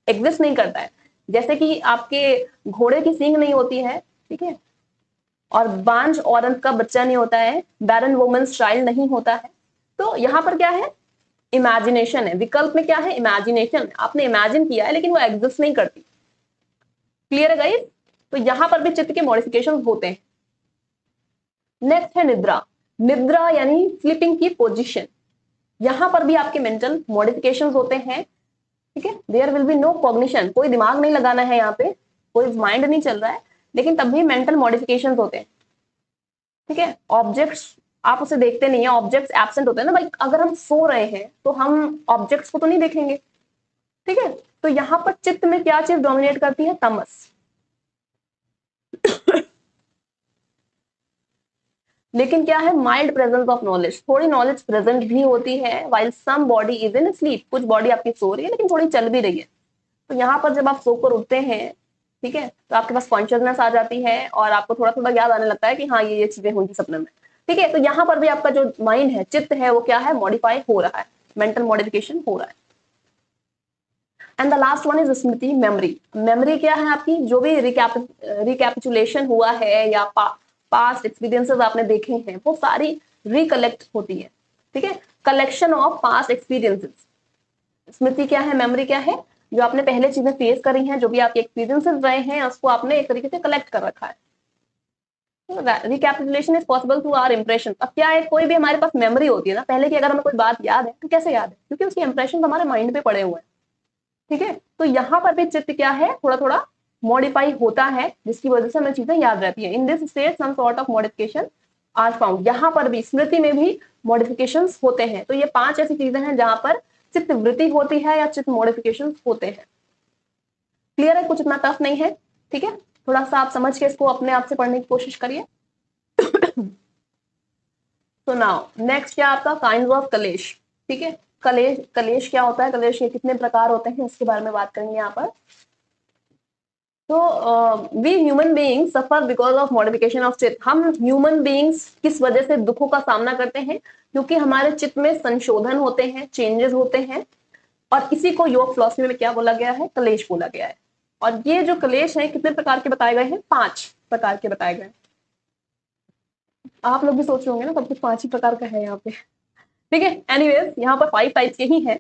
एग्जिस्ट नहीं करता है। जैसे कि आपके घोड़े की सींग नहीं होती है, ठीक है, और बांझ औरत का बच्चा नहीं होता है, बैरन वुमेन्स चाइल्ड नहीं होता है। तो यहाँ पर क्या है, इमेजिनेशन है। विकल्प में क्या है, इमेजिनेशन, आपने इमेजिन किया है लेकिन वो एग्जिस्ट नहीं करती। क्लियर है गाइस? तो यहां पर भी चित्त के मॉडिफिकेशन होते हैं। नेक्स्ट है निद्रा। निद्रा यानी स्लीपिंग की पोजीशन, यहां पर भी आपके मेंटल मॉडिफिकेशंस होते हैं। ठीक है, there will be no cognition, कोई दिमाग नहीं लगाना है यहाँ पे, कोई माइंड नहीं चल रहा है, लेकिन तब भी मेंटल मॉडिफिकेशंस होते हैं। ठीक है, ऑब्जेक्ट्स आप उसे देखते नहीं है, ऑब्जेक्ट्स एब्सेंट होते हैं ना भाई, अगर हम सो रहे हैं तो हम ऑब्जेक्ट्स को तो नहीं देखेंगे। ठीक है, तो यहां पर चित्त में क्या चीज डोमिनेट करती है, तमस। लेकिन क्या है, माइल्ड प्रेजेंस ऑफ नॉलेज, थोड़ी नॉलेज प्रेजेंट भी होती है। While some body is in sleep, कुछ बॉडी आपकी सो रही है लेकिन थोड़ी चल भी रही है। तो यहाँ पर जब आप सोकर उठते हैं, ठीक है, तो आपके पास कॉन्शियसनेस आ जाती है और आपको थोड़ा थोड़ा याद आने लगता है कि हाँ ये चीजें होंगी सपने में। ठीक है, तो यहाँ पर भी आपका जो माइंड है, चित्त है, वो क्या है, मॉडिफाई हो रहा है, मेंटल मॉडिफिकेशन हो रहा है। And the last one is Smriti, memory. Memory क्या है आपकी, जो भी रिकैपिचुलेशन हुआ है या पास्ट एक्सपीरियंसेस आपने देखे हैं वो सारी रिकलेक्ट होती है। ठीक है, कलेक्शन ऑफ पास्ट एक्सपीरियंसेस। स्मृति क्या है, मेमोरी क्या है, जो आपने पहले चीजें फेस करी हैं, जो भी आपके एक्सपीरियंसेस रहे हैं उसको आपने एक तरीके से कलेक्ट कर रखा है। Recapitulation is possible through our impression. अब क्या है, कोई भी हमारे पास मेमोरी होती है ना पहले की, अगर हमें कोई बात याद है तो कैसे याद है, क्योंकि उसकी इंप्रेशन हमारे माइंड पे पड़े हुए हैं। ठीक है, तो यहाँ पर भी चित्त क्या है, थोड़ा थोड़ा मॉडिफाई होता है, जिसकी वजह से हमें चीजें याद रहती है। In this state some sort of modification are found. यहाँ पर भी स्मृति में भी मॉडिफिकेशंस होते हैं। तो ये 5 ऐसी चीजें हैं जहां पर चित्त वृत्ति होती है या चित्त मॉडिफिकेशंस होते हैं। क्लियर है, कुछ इतना टफ नहीं है। ठीक है, थोड़ा सा आप समझ के इसको अपने आप से पढ़ने की कोशिश करिए। तो नाउ नेक्स्ट क्या आपका, काइंड ऑफ कलेश। ठीक है, कलेश, कलेश क्या होता है, कलेश के कितने प्रकार होते हैं, इसके बारे में बात करेंगे यहाँ पर। तो we human beings suffer because of modification of chitta. हम ह्यूमन बीइंग्स किस वजह से दुखों का सामना करते हैं, क्योंकि हमारे चित्त में संशोधन होते हैं, चेंजेस होते हैं, और इसी को योग फिलॉसफी में क्या बोला गया है, कलेश बोला गया है। और ये जो कलेश है कितने प्रकार के बताए गए हैं, 5 प्रकार के बताए गए। आप लोग भी सोच रहे होंगे ना सब कुछ 5 ही प्रकार का है यहाँ पे। ठीक है, एनीवेज यहाँ पर 5 टाइप्स के ही हैं।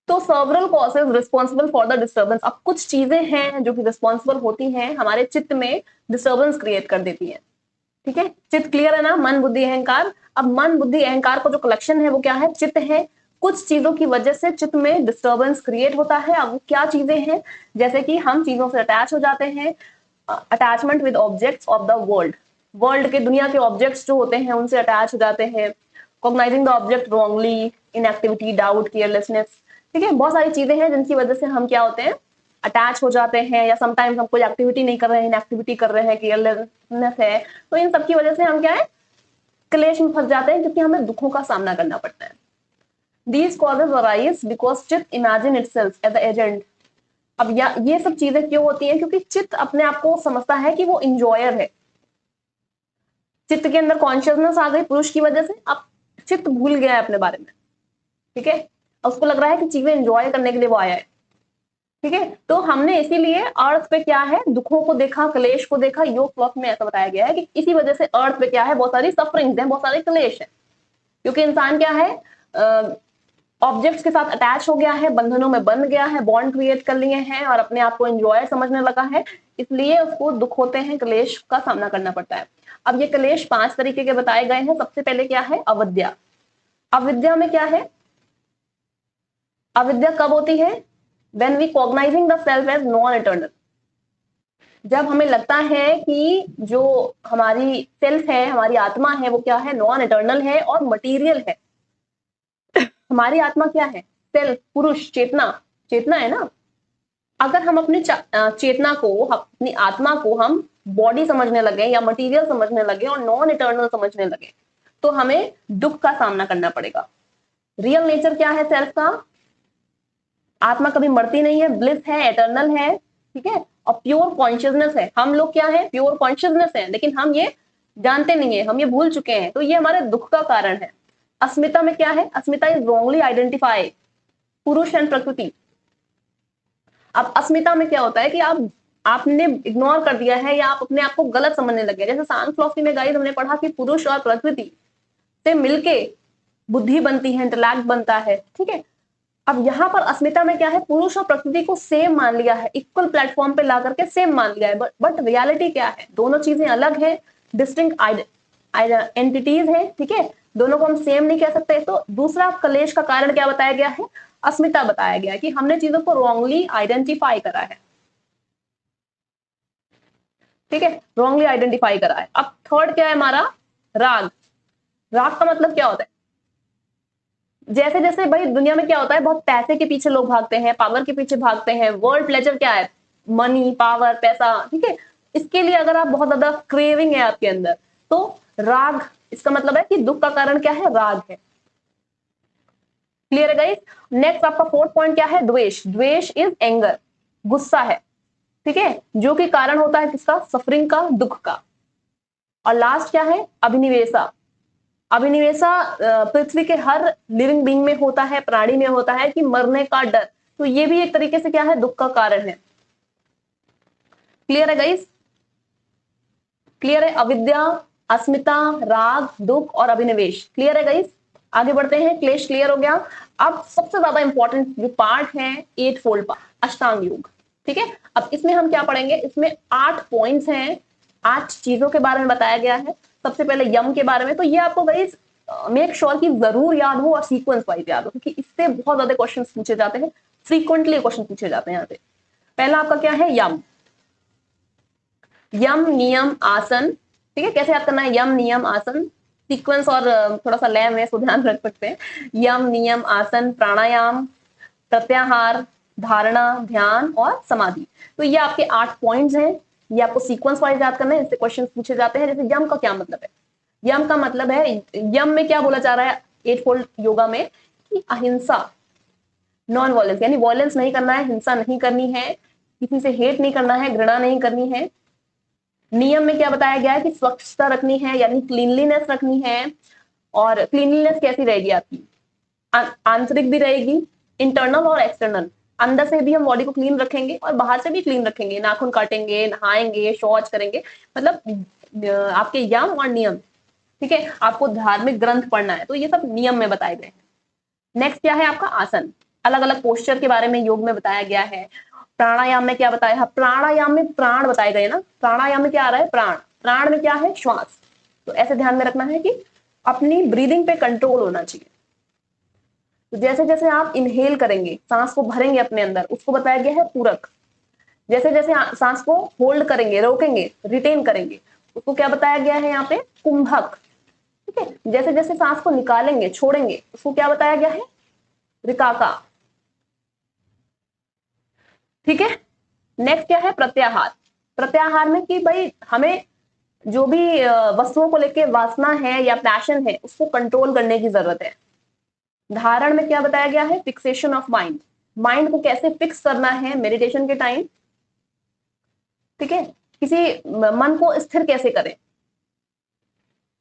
तो several causes responsible for the disturbance. अब कुछ चीजें हैं जो कि रिस्पॉन्सिबल होती हैं, हमारे चित्त में डिस्टर्बेंस क्रिएट कर देती हैं। ठीक है, चित्त क्लियर है ना, मन बुद्धि अहंकार। अब मन बुद्धि अहंकार को जो कलेक्शन है वो क्या है, चित्त है। कुछ चीजों की वजह से चित्त में डिस्टर्बेंस क्रिएट होता है। अब वो क्या चीजें हैं, जैसे कि हम चीजों से अटैच हो जाते हैं, attachment with objects of the world, world के, दुनिया के ऑब्जेक्ट्स जो होते हैं उनसे अटैच हो जाते हैं। Cognising the object wrongly, inactivity, doubt, carelessness. ठीक है, बहुत सारी चीजें हैं जिनकी वजह से हम क्या होते हैं, अटैच हो जाते हैं, या समटाइम्स हम कोई एक्टिविटी नहीं कर रहे हैं, इनएक्टिविटी कर रहे हैं, केयरलेसनेस है। तो इन सब की वजह से हम क्या है, क्लेश में फंस जाते हैं, क्योंकि हमें दुखों का सामना करना पड़ता है। These causes arise because चित्त imagine itself as the agent। अब ये सब चीजें क्यों होती हैं, क्योंकि चित्त अपने आप को समझता है कि वो इंजॉयर है। चित्त के अंदर कॉन्शियसनेस आ गई पुरुष की वजह से, अब चित्त भूल गया है अपने बारे में। ठीक है, उसको लग रहा है कि चीजें एंजॉय करने के लिए वो आया है। ठीक है, तो हमने इसीलिए अर्थ पे क्या है, दुखों को देखा, क्लेश को देखा। योग फिलॉसफी में ऐसा बताया गया है कि इसी वजह से अर्थ पे क्या है, बहुत सारी सफरिंग्स हैं, बहुत सारे क्लेश है, क्योंकि इंसान क्या है, ऑब्जेक्ट्स के साथ अटैच हो गया है, बंधनों में बंध गया है, बॉन्ड क्रिएट कर लिए हैं और अपने आप को एंजॉय समझने लगा है, इसलिए उसको दुख होते हैं, क्लेश का सामना करना पड़ता है। अब ये क्लेश 5 तरीके के बताए गए हैं। सबसे पहले क्या है, अविद्या। अविद्या में क्या है, अविद्या कब होती है, when we cognising the self as non eternal. जब हमें लगता है कि जो हमारी सेल्फ है, हमारी आत्मा है, वो क्या है, नॉन इटर्नल है और मटीरियल है। हमारी आत्मा क्या है, सेल्फ, पुरुष, चेतना, चेतना है ना। अगर हम अपनी चेतना को, अपनी आत्मा को हम बॉडी समझने लगे या मटेरियल समझने लगे और नॉन इटर्नल समझने लगे, तो हमें दुख का सामना करना पड़ेगा। रियल नेचर क्या है सेल्फ का? आत्मा कभी मरती नहीं है, ब्लिस है, एटर्नल है, ठीक है, और प्योर कॉन्शियसनेस है। हम लोग क्या है? प्योर कॉन्शियसनेस है, लेकिन हम ये जानते नहीं है, हम ये भूल चुके हैं, तो ये हमारे दुख का कारण है। अस्मिता में क्या है? अस्मिता इज रॉन्गली आइडेंटिफाई पुरुष एंड प्रकृति। अब अस्मिता में क्या होता है कि आपने इग्नोर कर दिया है या आप अपने आप को गलत समझने लगे। जैसे सांस फिलॉसफी में गाइस हमने पढ़ा कि पुरुष और प्रकृति से मिलके बुद्धि बनती है, इंटेलेक्ट बनता है, ठीक है। अब यहाँ पर अस्मिता में क्या है? पुरुष और प्रकृति को सेम मान लिया है, इक्वल प्लेटफॉर्म पे ला करके सेम मान लिया है, बट रियलिटी क्या है? दोनों चीजें अलग है, डिस्टिंक्ट एंटिटीज है, ठीक है, दोनों को हम सेम नहीं कह सकते। तो दूसरा कलेश का कारण क्या बताया गया है? अस्मिता बताया गया है कि हमने चीजों को रॉन्गली आइडेंटिफाई करा है, ठीक है, रॉन्गली आइडेंटिफाई करा है। अब थर्ड क्या है हमारा? राग। राग का मतलब क्या होता है? जैसे जैसे भाई दुनिया में क्या होता है, बहुत पैसे के पीछे लोग भागते हैं, पावर के पीछे भागते हैं। वर्ल्ड प्लेजर क्या है? मनी, पावर, पैसा, ठीक है। इसके लिए अगर आप बहुत ज्यादा क्रेविंग है आपके अंदर, तो राग, इसका मतलब है कि दुख का कारण क्या है? राग है। क्लियर है गाइस? नेक्स्ट आपका फोर्थ पॉइंट क्या है? द्वेष। द्वेष इज एंगर, गुस्सा है, ठीक है, जो कि कारण होता है किसका? सफरिंग का, दुख का। और लास्ट क्या है? अभिनिवेशा। अभिनिवेशा पृथ्वी के हर लिविंग बीइंग में होता है, प्राणी में होता है कि मरने का डर, तो ये भी एक तरीके से क्या है? दुख का कारण है। क्लियर है गाइस? क्लियर है? अविद्या, अस्मिता, राग, दुख और अभिनिवेश। क्लियर है गाइस? आगे बढ़ते हैं। क्लेश क्लियर हो गया। अब सबसे ज्यादा इंपॉर्टेंट जो पार्ट है, 8 फोल्ड पार्ट, अष्टांग योग, ठीक है। अब इसमें हम क्या पढ़ेंगे? इसमें 8 पॉइंट्स हैं, 8 चीजों के बारे में बताया गया है। सबसे पहले यम के बारे में, तो ये आपको गाइस मेक श्योर कि जरूर याद हो और सीक्वेंस वाइज याद हो, क्योंकि इससे बहुत ज्यादा क्वेश्चन पूछे जाते हैं, फ्रीक्वेंटली क्वेश्चन पूछे जाते हैं यहाँ पे। पहला आपका क्या है? यम। यम, नियम, आसन, ठीक है। कैसे याद करना है? यम, नियम, आसन, सीक्वेंस और थोड़ा सा लय में इसको ध्यान रख सकते हैं। यम, नियम, आसन, प्राणायाम, प्रत्याहार, धारणा, ध्यान और समाधि। तो ये आपके 8 पॉइंट्स हैं, ये आपको सीक्वेंस वाइज याद करना है, इससे क्वेश्चन पूछे जाते हैं। जैसे यम का क्या मतलब है? यम का मतलब है, यम में क्या बोला जा रहा है 8 फोल्ड योगा में? कि अहिंसा, नॉन वॉयलेंस, यानी वॉयलेंस नहीं करना है, हिंसा नहीं करनी है, किसी से हेट नहीं करना है, घृणा नहीं करनी है। नियम में क्या बताया गया है? कि स्वच्छता रखनी है, यानी क्लीनलीनेस रखनी है। और क्लीनलीनेस कैसी रहेगी आपकी? आंतरिक भी रहेगी, इंटरनल और एक्सटर्नल। अंदर से भी हम बॉडी को क्लीन रखेंगे और बाहर से भी क्लीन रखेंगे, नाखून काटेंगे, नहाएंगे, शौच करेंगे, मतलब आपके यम और नियम, ठीक है। आपको धार्मिक ग्रंथ पढ़ना है, तो ये सब नियम में बताए गए हैं। नेक्स्ट क्या है आपका? आसन। अलग अलग पोस्चर के बारे में योग में बताया गया है। प्राणायाम में क्या बताया? प्राणायाम में प्राण बताए गए ना। प्राणायाम में क्या आ रहा है? प्राण। प्राण में क्या है? श्वास। तो ऐसे ध्यान में रखना है कि अपनी ब्रीदिंग पे कंट्रोल होना चाहिए। तो जैसे जैसे आप इनहेल करेंगे, सांस को भरेंगे अपने अंदर, उसको बताया गया है पूरक। जैसे जैसे सांस को होल्ड करेंगे, रोकेंगे, रिटेन करेंगे, उसको क्या बताया गया है यहाँ पे? कुंभक, ठीक है। जैसे जैसे सांस को निकालेंगे, छोड़ेंगे, उसको क्या बताया गया है? रिकाका, ठीक है। नेक्स्ट क्या है? प्रत्याहार। प्रत्याहार में कि भाई हमें जो भी वस्तुओं को लेके वासना है या पैशन है, उसको कंट्रोल करने की जरूरत है। धारण में क्या बताया गया है? Fixation of mind. माइंड को कैसे फिक्स करना है मेडिटेशन के टाइम, ठीक है। किसी मन को स्थिर कैसे करें,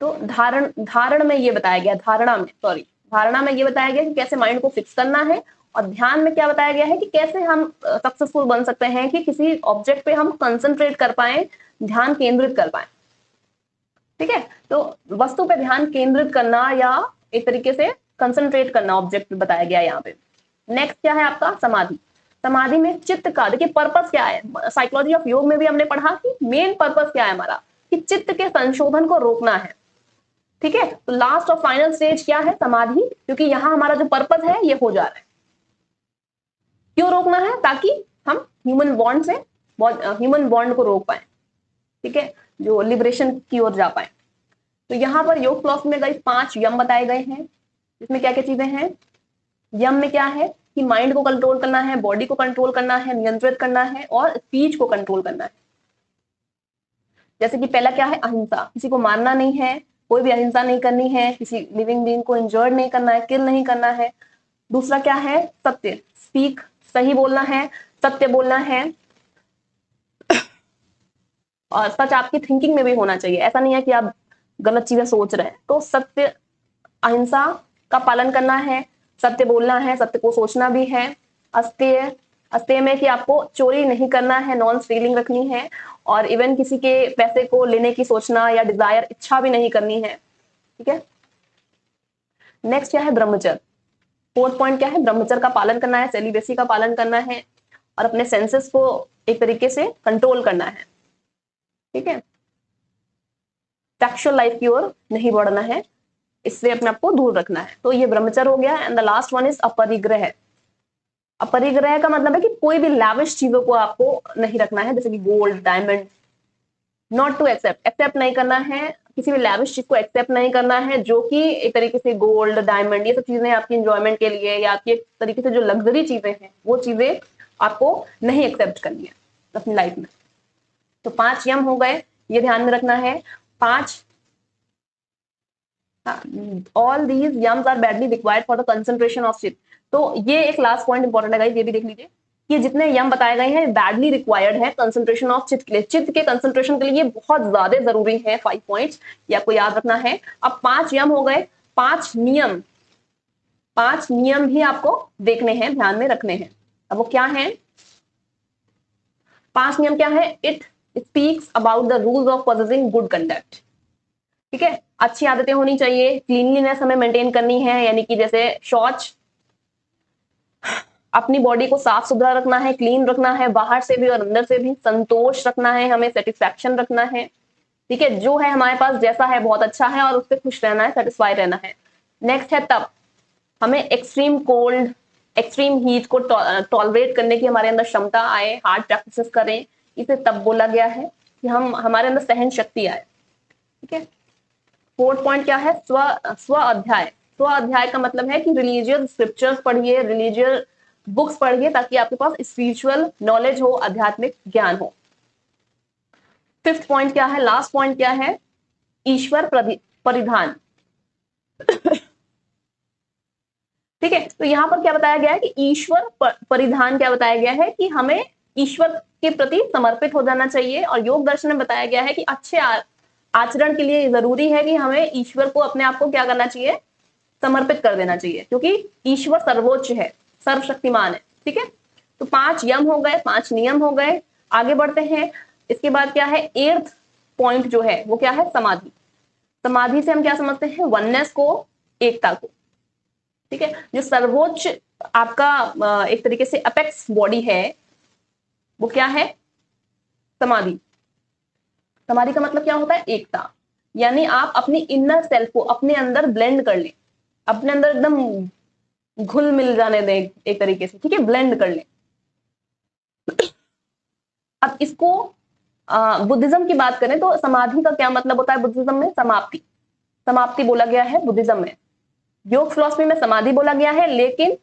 तो धारण में ये बताया गया, धारणा में ये बताया गया कि कैसे माइंड को फिक्स करना है। और ध्यान में क्या बताया गया है? कि कैसे हम सक्सेसफुल बन सकते हैं, कि किसी ऑब्जेक्ट पे हम कंसंट्रेट कर पाए, ध्यान केंद्रित कर पाए, ठीक है। तो वस्तु पे ध्यान केंद्रित करना या एक तरीके से कंसंट्रेट करना ऑब्जेक्ट पे बताया गया यहाँ पे। नेक्स्ट क्या है आपका? समाधि। समाधि में चित्त का, देखिए पर्पस क्या है, साइकोलॉजी ऑफ योग में भी हमने पढ़ा कि मेन पर्पस क्या है हमारा, कि चित्त के संशोधन को रोकना है, ठीक है। तो लास्ट और फाइनल स्टेज क्या है? समाधि, क्योंकि यहां हमारा जो पर्पस है ये हो जा रहा है। क्यों रोकना है? ताकि हम ह्यूमन बॉन्ड को रोक पाए, ठीक है, जो लिबरेशन की ओर जा पाए। तो यहाँ पर योग फिलॉसफी में गाइस 5 यम बताए गए हैं। इसमें क्या क्या चीजें हैं? यम में क्या है? कि माइंड को कंट्रोल करना है, बॉडी को कंट्रोल करना है, नियंत्रित करना है और स्पीच को कंट्रोल करना है। जैसे कि पहला क्या है? अहिंसा, किसी को मारना नहीं है, कोई भी अहिंसा नहीं करनी है, किसी लिविंग बीइंग को इंजर्ड नहीं करना है, किल नहीं करना है। दूसरा क्या है, सत्य, स्पीक, सही बोलना है, सत्य बोलना है, और सच आपकी थिंकिंग में भी होना चाहिए। ऐसा नहीं है कि आप गलत चीजें सोच रहे हैं। तो सत्य, अहिंसा का पालन करना है, सत्य बोलना है, सत्य को सोचना भी है। अस्तेय, अस्तेय में कि आपको चोरी नहीं करना है, नॉन स्टीलिंग रखनी है, और इवन किसी के पैसे को लेने की सोचना या डिजायर, इच्छा भी नहीं करनी है। ठीक है। नेक्स्ट क्या है, ब्रह्मचर्य। फोर्थ पॉइंट क्या है, ब्रह्मचर्य का पालन करना है, सेलिबेसी का पालन करना है, और अपने सेंसेस को एक तरीके से कंट्रोल करना है। ठीक है। सेक्सुअल लाइफ की ओर नहीं बढ़ना है, इससे अपने आप को दूर रखना है। तो ये ब्रह्मचर्य हो गया। And the last one is aparigraha. अपरिग्रह का मतलब है कि कोई भी लैविश चीजों को आपको नहीं रखना है, जैसे कि gold, diamond. Not to accept, accept नहीं करना है, किसी भी लैविश चीज को एक्सेप्ट नहीं करना है, जो कि एक तरीके से गोल्ड, डायमंड, ये सब चीजें आपकी इंजॉयमेंट के लिए या आपकी एक तरीके से जो लग्जरी चीजें हैं, वो चीजें आपको नहीं एक्सेप्ट करनी है अपनी लाइफ में। तो 5 यम हो गए, ये ध्यान में रखना है। 5 all these yams are badly required for the concentration of chitta. तो ये एक लास्ट पॉइंट इंपॉर्टेंट है गाइस, ये भी देख लीजिए कि जितने यम बताए गए हैं बैडली रिक्वायर्ड है कंसंट्रेशन ऑफ चित्त के लिए। चित्त के कंसंट्रेशन के लिए ये बहुत ज्यादा जरूरी है। 5 पॉइंट्स ये आपको याद रखना है। अब 5 यम हो गए, 5 नियम, 5 नियम भी आपको देखने हैं, ध्यान में रखने हैं। अब वो क्या है, 5 नियम क्या है, it speaks about the rules of possessing good conduct. ठीक है। अच्छी आदतें होनी चाहिए, क्लीनलीनेस हमें मेंटेन करनी है, यानी कि जैसे शौच, अपनी बॉडी को साफ सुथरा रखना है, क्लीन रखना है, बाहर से भी और अंदर से भी। संतोष रखना है, हमें सेटिस्फैक्शन रखना है। ठीक है, जो है हमारे पास जैसा है बहुत अच्छा है, और उससे खुश रहना है, सेटिस्फाई रहना है। नेक्स्ट है तप, हमें एक्सट्रीम कोल्ड, एक्सट्रीम हीट को टॉलरेट करने की हमारे अंदर क्षमता आए, हार्ड प्रैक्टिसेस करें, इसे तप बोला गया है कि हम हमारे अंदर सहन शक्ति आए। ठीक है। फोर्थ पॉइंट क्या है, स्व अध्याय। स्व अध्याय का मतलब है कि रिलीजियस स्क्रिप्चर्स पढ़िए, रिलीजियस बुक्स पढ़िए, ताकि आपके पास स्पिरिचुअल नॉलेज हो, आध्यात्मिक ज्ञान हो। फिफ्थ पॉइंट क्या है, लास्ट पॉइंट क्या है, ईश्वर परिधान। ठीक है। तो यहां पर क्या बताया गया है कि ईश्वर परिधान क्या बताया गया है कि हमें ईश्वर के प्रति समर्पित हो जाना चाहिए। और योग दर्शन में बताया गया है कि अच्छे आचरण के लिए जरूरी है कि हमें ईश्वर को अपने आप को क्या करना चाहिए, समर्पित कर देना चाहिए, क्योंकि ईश्वर सर्वोच्च है, सर्वशक्तिमान है। ठीक है। तो 5 यम हो गए, 5 नियम हो गए। आगे बढ़ते हैं। इसके बाद क्या है, 8th पॉइंट जो है वो क्या है, समाधि। समाधि से हम क्या समझते हैं, वननेस को, एकता को। ठीक है। जो सर्वोच्च आपका एक तरीके से अपेक्स बॉडी है, वो क्या है, समाधि। समाधि का मतलब क्या होता है, एकता, यानी आप अपनी इनर सेल्फ को अपने अंदर ब्लेंड कर लें, अपने अंदर एकदम घुल मिल जाने दें एक तरीके से। ठीक है, ब्लेंड कर लें। अब इसको बुद्धिज्म की बात करें तो समाधि का क्या मतलब होता है बुद्धिज्म में, समाप्ति। समाप्ति बोला गया है बुद्धिज्म में। योग फिलॉसफी में समाधि बोला गया है, लेकिन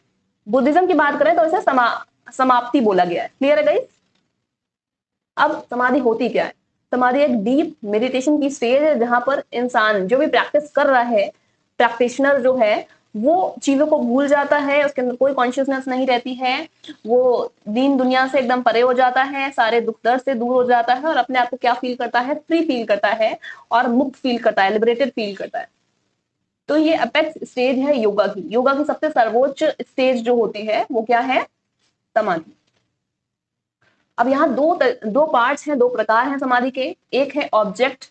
बुद्धिज्म की बात करें तो इसे समाप्ति बोला गया है। क्लियर है गाइस। अब समाधि होती क्या है, समाधि एक डीप मेडिटेशन की स्टेज है, जहां पर इंसान जो भी प्रैक्टिस कर रहा है, प्रैक्टिशनर जो है, वो चीजों को भूल जाता है, उसके अंदर कोई कॉन्शियसनेस नहीं रहती है, वो दीन दुनिया से एकदम परे हो जाता है, सारे दुख दर्द से दूर हो जाता है, और अपने आप को क्या फील करता है, फ्री फील करता है, और मुक्त फील करता है, लिबरेटेड फील करता है। तो ये अपेक्स स्टेज है योगा की। योगा की सबसे सर्वोच्च स्टेज जो होती है वो क्या है, समाधि। अब यहाँ दो पार्ट्स हैं, दो प्रकार हैं समाधि के। एक है ऑब्जेक्ट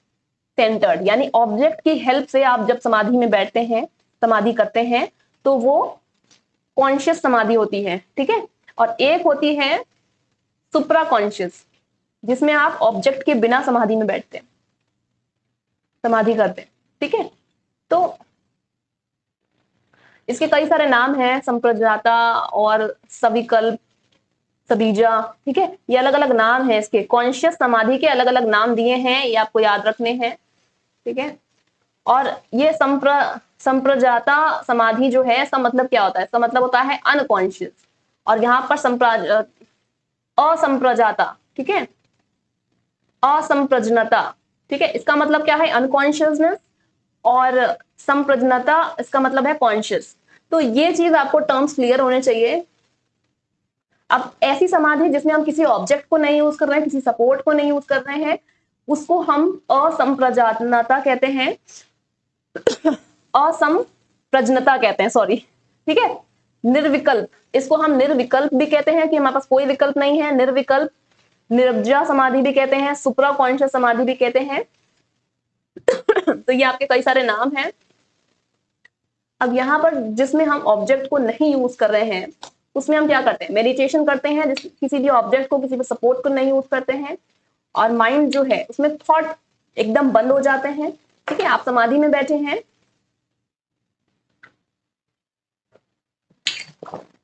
सेंटर्ड, यानी ऑब्जेक्ट की हेल्प से आप जब समाधि में बैठते हैं, समाधि करते हैं, तो वो कॉन्शियस समाधि होती है। ठीक है। और एक होती है सुप्रा कॉन्शियस, जिसमें आप ऑब्जेक्ट के बिना समाधि में बैठते हैं, समाधि करते हैं। ठीक है। तो इसके कई सारे नाम हैं, संप्रजाता और सविकल्प, सबीजा। ठीक है, ये अलग अलग नाम है इसके, कॉन्शियस समाधि के अलग अलग नाम दिए हैं, ये आपको याद रखने हैं। ठीक है। और ये संप्रजाता समाधि जो है, इसका मतलब क्या होता है, इसका मतलब होता है अनकॉन्शियस। और यहाँ पर असंप्रजाता, ठीक है, असंप्रजनता। ठीक है, इसका मतलब क्या है, अनकॉन्शियसनेस और संप्रज्ञता इसका मतलब है कॉन्शियस। तो ये चीज आपको टर्म्स क्लियर होने चाहिए। अब ऐसी समाधि जिसमें हम किसी ऑब्जेक्ट को नहीं यूज कर रहे हैं, किसी सपोर्ट को नहीं यूज कर रहे हैं, उसको हम असंप्रज्ञाता कहते हैं, असंप्रज्ञता कहते हैं, सॉरी, ठीक है। निर्विकल्प, इसको हम निर्विकल्प भी कहते हैं कि हमारे पास कोई विकल्प नहीं है, निर्विकल्प। निरवजा समाधि भी कहते हैं, सुप्रा कॉन्शियस समाधि भी कहते हैं। तो ये आपके कई सारे नाम हैं। अब यहाँ पर जिसमें हम ऑब्जेक्ट को नहीं यूज कर रहे हैं उसमें हम क्या करते हैं, मेडिटेशन करते हैं, किसी भी ऑब्जेक्ट को, किसी भी सपोर्ट को नहीं यूज करते हैं, और माइंड जो है उसमें थॉट एकदम बंद हो जाते हैं, ठीक है। आप समाधि में बैठे हैं,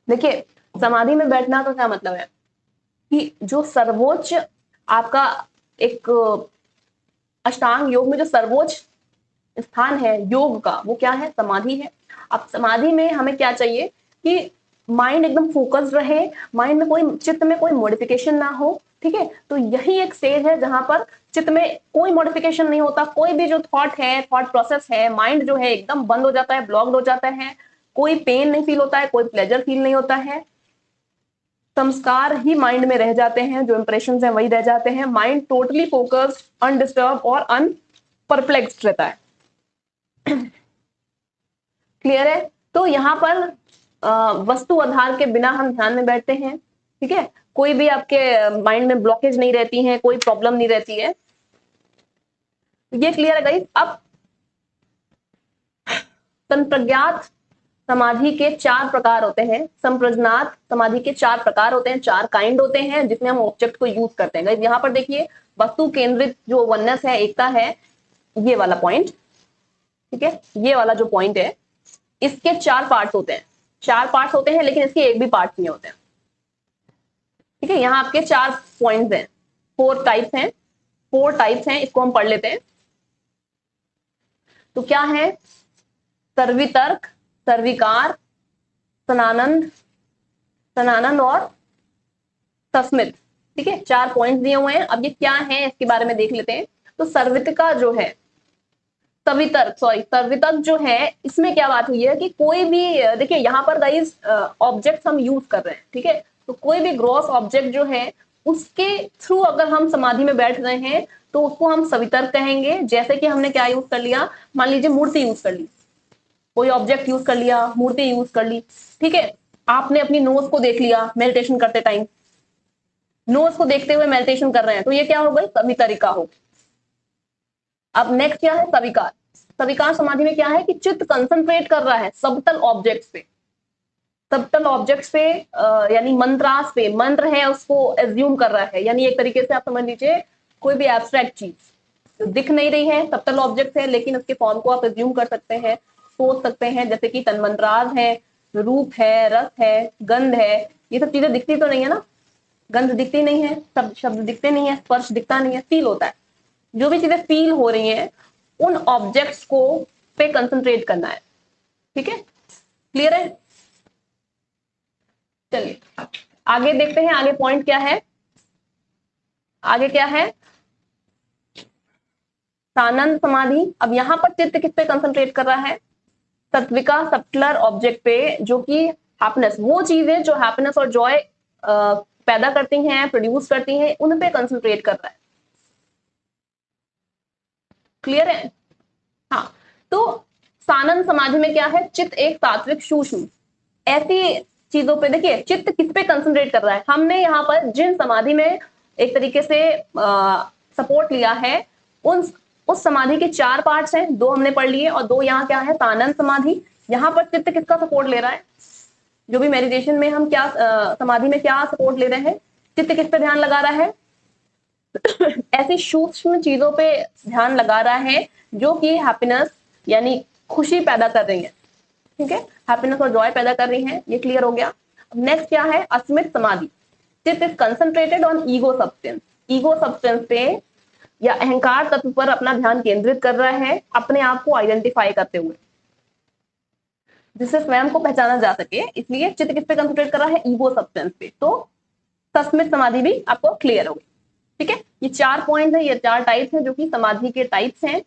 देखिए समाधि में बैठना का क्या मतलब है कि जो सर्वोच्च आपका एक अष्टांग योग में जो सर्वोच्च स्थान है योग का, वो क्या है, समाधि है। अब समाधि में हमें क्या चाहिए कि माइंड एकदम फोकस्ड रहे, माइंड में कोई, चित्त में कोई मॉडिफिकेशन ना हो, ठीक है। तो यही एक स्टेज है जहां पर चित्त में कोई मॉडिफिकेशन नहीं होता, कोई भी जो थॉट है, थॉट प्रोसेस है, माइंड जो है एकदम बंद हो जाता है, ब्लॉक्ड हो जाता है, कोई पेन नहीं फील होता है, कोई प्लेजर फील नहीं होता है, संस्कार ही माइंड में रह जाते हैं, जो इंप्रेशंस हैं वही रह जाते हैं, माइंड टोटली फोकस्ड, अनडिस्टर्ब और अनपरप्लेक्स्ड रहता है। क्लियर है। तो यहाँ पर वस्तु आधार के बिना हम ध्यान में बैठते हैं, ठीक है। कोई भी आपके माइंड में ब्लॉकेज नहीं रहती है, कोई प्रॉब्लम नहीं रहती है। ये क्लियर है गाइस। अब संप्रज्ञात समाधि के 4 प्रकार होते हैं, संप्रज्ञात समाधि के 4 प्रकार होते हैं, 4 काइंड होते हैं जिसमें हम ऑब्जेक्ट को यूज करते हैं। गाइस यहाँ पर देखिए, वस्तु केंद्रित जो वननेस है, एकता है, ये वाला पॉइंट, ठीक है, ये वाला जो पॉइंट है, इसके 4 पार्ट्स होते हैं, 4 पार्ट्स होते हैं, लेकिन इसके एक भी पार्ट नहीं होते हैं, ठीक है। यहाँ आपके 4 पॉइंट्स हैं, 4 टाइप्स हैं, 4 टाइप्स हैं, इसको हम पढ़ लेते हैं। तो क्या है, सर्वितर्क, सर्विकार, सनानंद, सनानंद और सस्मित, ठीक है। 4 पॉइंट्स दिए हुए हैं। अब ये क्या है इसके बारे में देख लेते हैं। तो सर्वितिका जो है, सर्वितर्क जो है, इसमें क्या बात हुई है कि कोई भी, देखिए यहाँ पर गाइस ऑब्जेक्ट हम यूज कर रहे हैं, ठीक है। तो कोई भी ग्रॉस ऑब्जेक्ट जो है उसके थ्रू अगर हम समाधि में बैठ रहे हैं तो उसको हम सवितर्क कहेंगे। जैसे कि हमने क्या यूज कर लिया, मान लीजिए मूर्ति यूज कर ली, कोई ऑब्जेक्ट यूज कर लिया, मूर्ति यूज कर ली, ठीक है। आपने अपनी नोज को देख लिया मेडिटेशन करते टाइम, नोज को देखते हुए मेडिटेशन कर रहे हैं, तो ये क्या हो गई, सवितरिका हो। अब नेक्स्ट क्या है, सविकार। सविकार समाधि में क्या है कि चित्त कंसंट्रेट कर रहा है सबटल ऑब्जेक्ट्स पे, सबटल ऑब्जेक्ट्स पे, यानी मंत्रास पे, मंत्र है उसको एज्यूम कर रहा है। यानी एक तरीके से आप समझ लीजिए कोई भी एब्स्ट्रैक्ट चीज तो दिख नहीं रही है, सबटल ऑब्जेक्ट है, लेकिन उसके फॉर्म को आप एज्यूम कर सकते हैं, सोच सकते हैं, जैसे कि तन्मंत्रास है, रूप है, रस है, गंध है। ये सब चीजें दिखती तो नहीं है ना, गंध दिखती नहीं है, सब शब्द दिखते नहीं है, स्पर्श दिखता नहीं है, फील होता है। जो भी चीजें फील हो रही हैं उन ऑब्जेक्ट्स को पे कंसंट्रेट करना है, ठीक है। क्लियर है। चलिए आगे देखते हैं, आगे पॉइंट क्या है, आगे क्या है, सानंद समाधि। अब यहां पर चित्त किस पे कंसंट्रेट कर रहा है, तत्विका सब्टलर ऑब्जेक्ट पे, जो कि हैप्पीनेस, वो चीजें जो हैप्पीनेस और जॉय पैदा करती हैं, प्रोड्यूस करती हैं, उन पे कंसंट्रेट कर रहा है। क्लियर है। हाँ, तो सानंद समाधि में क्या है, चित्त एक सात्विक सूक्ष्म, ऐसी चीजों पे, देखिए चित्त किस पे कंसंट्रेट कर रहा है। हमने यहाँ पर जिन समाधि में एक तरीके से सपोर्ट लिया है, उस समाधि के 4 पार्ट्स हैं, 2 हमने पढ़ लिए और 2 यहाँ क्या है, सानंद समाधि। यहाँ पर चित्त किसका सपोर्ट ले रहा है, जो भी मेडिटेशन में हम क्या समाधि में क्या सपोर्ट ले रहे हैं, चित्त किस पे ध्यान लगा रहा है, ऐसी सूक्ष्म चीजों पे ध्यान लगा रहा है जो कि हैप्पीनेस यानी खुशी पैदा कर रही है, ठीक है, हैप्पीनेस और जॉय पैदा कर रही है। ये क्लियर हो गया। नेक्स्ट क्या है, अस्मित समाधि। चित्त is concentrated on ego substance, ego substance पे या अहंकार तत्व पर अपना ध्यान केंद्रित कर रहा है, अपने आप को आइडेंटिफाई करते हुए, जिससे स्वयं को पहचाना जा सके। इसलिए चित्त किस पे कंसंट्रेट कर रहा है, ईगो सब्सटेंस पे। तो सस्मित समाधि भी आपको क्लियर होगी, ठीक है। ये 4 पॉइंट है, ये 4 टाइप्स हैं जो कि समाधि के टाइप्स हैं।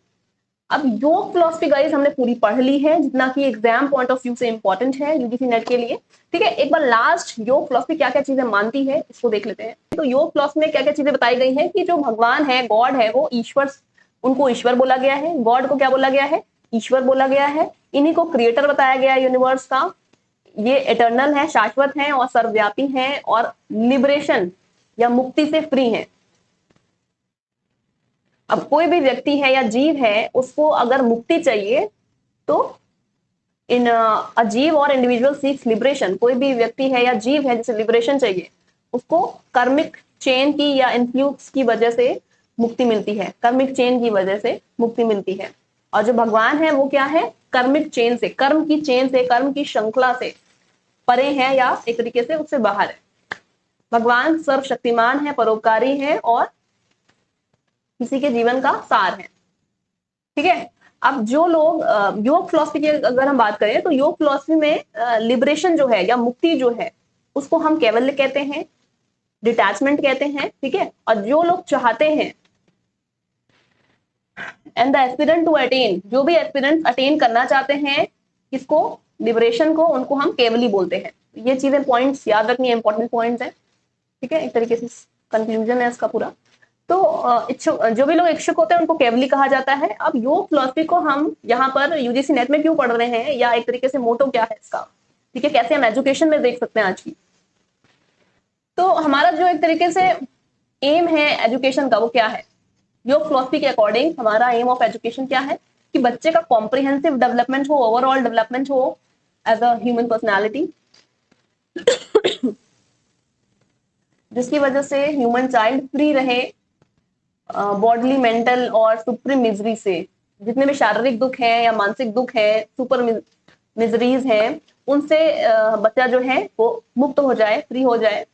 अब योग फिलॉसफी गाइस हमने पूरी पढ़ ली है, जितना कि एग्जाम पॉइंट ऑफ व्यू से इंपॉर्टेंट है यूजीसी नेट के लिए। ठीक है, एक बार लास्ट योग फिलॉसफी क्या क्या चीजें मानती है इसको देख लेते हैं। तो योग फिलॉसफी में क्या क्या चीजें बताई गई हैं कि जो भगवान है, गॉड है, वो ईश्वर, उनको ईश्वर बोला गया है। गॉड को क्या बोला गया है? ईश्वर बोला गया है। इन्हीं को क्रिएटर बताया गया है यूनिवर्स का। ये इटर्नल है, शाश्वत है और सर्वव्यापी है और लिबरेशन या मुक्ति से फ्री है। अब कोई भी व्यक्ति है या जीव है, उसको अगर मुक्ति चाहिए तो इन अजीव और इंडिविजुअल सीक्स लिबरेशन। कोई भी व्यक्ति है या जीव है जिसे लिबरेशन चाहिए, उसको कर्मिक चेन की या इन्फ्लुएंस की वजह से मुक्ति मिलती है। कर्मिक चेन की वजह से मुक्ति मिलती है। और जो भगवान है वो क्या है? कर्मिक चेन से, कर्म की चेन से, कर्म की श्रृंखला से परे है या एक तरीके से उससे बाहर है। भगवान सर्वशक्तिमान है, परोपकारी है और किसी के जीवन का सार है। ठीक है, अब जो लोग योग फिलॉसफी की अगर हम बात करें तो योग फिलॉसफी में लिबरेशन जो है या मुक्ति जो है उसको हम कैवल्य कहते हैं, डिटैचमेंट कहते हैं। ठीक है, और जो लोग चाहते हैं and the aspirant to attain, जो भी एस्पिरेंट अटेन करना चाहते हैं किसको? लिबरेशन को, उनको हम केवली बोलते हैं। ये चीजें पॉइंट्स याद रखनी है, इंपॉर्टेंट पॉइंट्स हैं। ठीक है, एक तरीके से कंक्लूजन है इसका पूरा। तो इच्छुक, जो भी लोग इच्छुक होते हैं उनको केवली कहा जाता है। अब योग फिलॉसफी को हम यहाँ पर यूजीसी नेट में क्यों पढ़ रहे हैं, या एक तरीके से मोटो क्या है इसका, ठीक है, कैसे हम एजुकेशन में देख सकते हैं आज की। तो हमारा जो एक तरीके से एम है एजुकेशन का, वो क्या है? योग फिलॉसफी के अकॉर्डिंग हमारा एम ऑफ एजुकेशन क्या है कि बच्चे का कॉम्प्रिहेंसिव डेवलपमेंट हो, ओवरऑल डेवलपमेंट हो एज अ ह्यूमन पर्सनैलिटी, जिसकी वजह से ह्यूमन चाइल्ड फ्री रहे बॉडली, मेंटल और सुपर मिजरी से। जितने भी शारीरिक दुख हैं या मानसिक दुख है, सुपर मिजरीज हैं, उनसे बच्चा जो है वो मुक्त हो जाए, फ्री हो जाए।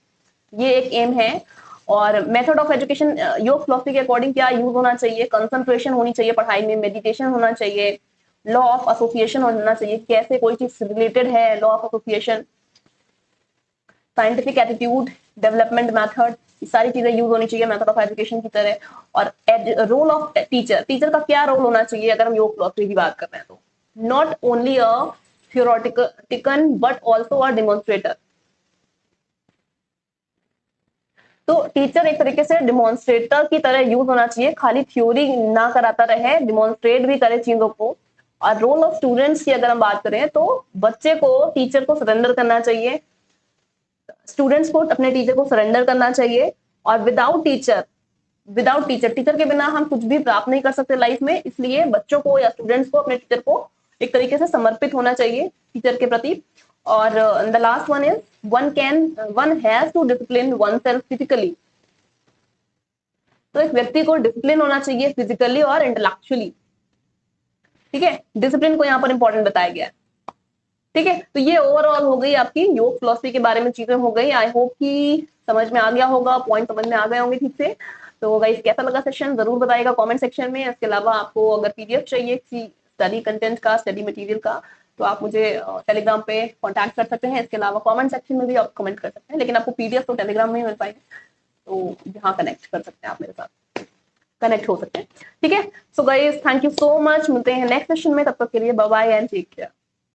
ये एक एम है। और मेथड ऑफ एजुकेशन योग फिलॉसफी के अकॉर्डिंग क्या यूज होना चाहिए? कंसंट्रेशन होनी चाहिए पढ़ाई में, मेडिटेशन होना चाहिए, लॉ ऑफ एसोसिएशन होना चाहिए, कैसे कोई चीज रिलेटेड है, law of association, scientific attitude, development method, सारी चीजें यूज होनी चाहिए मेथड ऑफ एजुकेशन की तरह। और रोल ऑफ टीचर, टीचर का क्या रोल होना चाहिए अगर हम योग फिलॉसफी की बात कर रहे हैं तो? Not only a theoretical but also a demonstrator. तो टीचर एक तरीके से डिमॉन्स्ट्रेटर की तरह यूज होना चाहिए, खाली थ्योरी ना कराता रहे, डिमॉन्स्ट्रेट भी करे चीजों को। और रोल ऑफ स्टूडेंट्स की अगर हम बात करें तो बच्चे को टीचर को सरेंडर करना चाहिए, स्टूडेंट्स को अपने टीचर को सरेंडर करना चाहिए। और विदाउट टीचर, टीचर के बिना हम कुछ भी प्राप्त नहीं कर सकते लाइफ में। इसलिए बच्चों को या स्टूडेंट्स को अपने टीचर को एक तरीके से समर्पित होना चाहिए टीचर के प्रति। और the last one is one has to discipline oneself physically. तो एक व्यक्ति को डिसिप्लिन होना चाहिए फिजिकली और इंटेलेक्चुअली। ठीक है, डिसिप्लिन को यहाँ पर इंपॉर्टेंट बताया गया है। ठीक है, तो ये ओवरऑल हो गई आपकी योग फिलॉसफी के बारे में चीजें हो गई। आई होप कि समझ में आ गया होगा, पॉइंट समझ में आ गए होंगे ठीक से। तो गाइस कैसा लगा सेशन जरूर बताइएगा कमेंट सेक्शन में। इसके अलावा आपको अगर पीडीएफ चाहिए किसी स्टडी कंटेंट का, स्टडी मटेरियल का, तो आप मुझे टेलीग्राम पे कांटेक्ट कर सकते हैं। इसके अलावा कमेंट सेक्शन में भी आप कमेंट कर सकते हैं, लेकिन आपको पीडीएफ तो टेलीग्राम में ही मिल पाएंगे, तो यहाँ कनेक्ट कर सकते हैं, आप मेरे साथ कनेक्ट हो सकते हैं। ठीक है, so guys thank you so much, मिलते हैं नेक्स्ट सेशन में, तब तक के लिए bye bye and take care.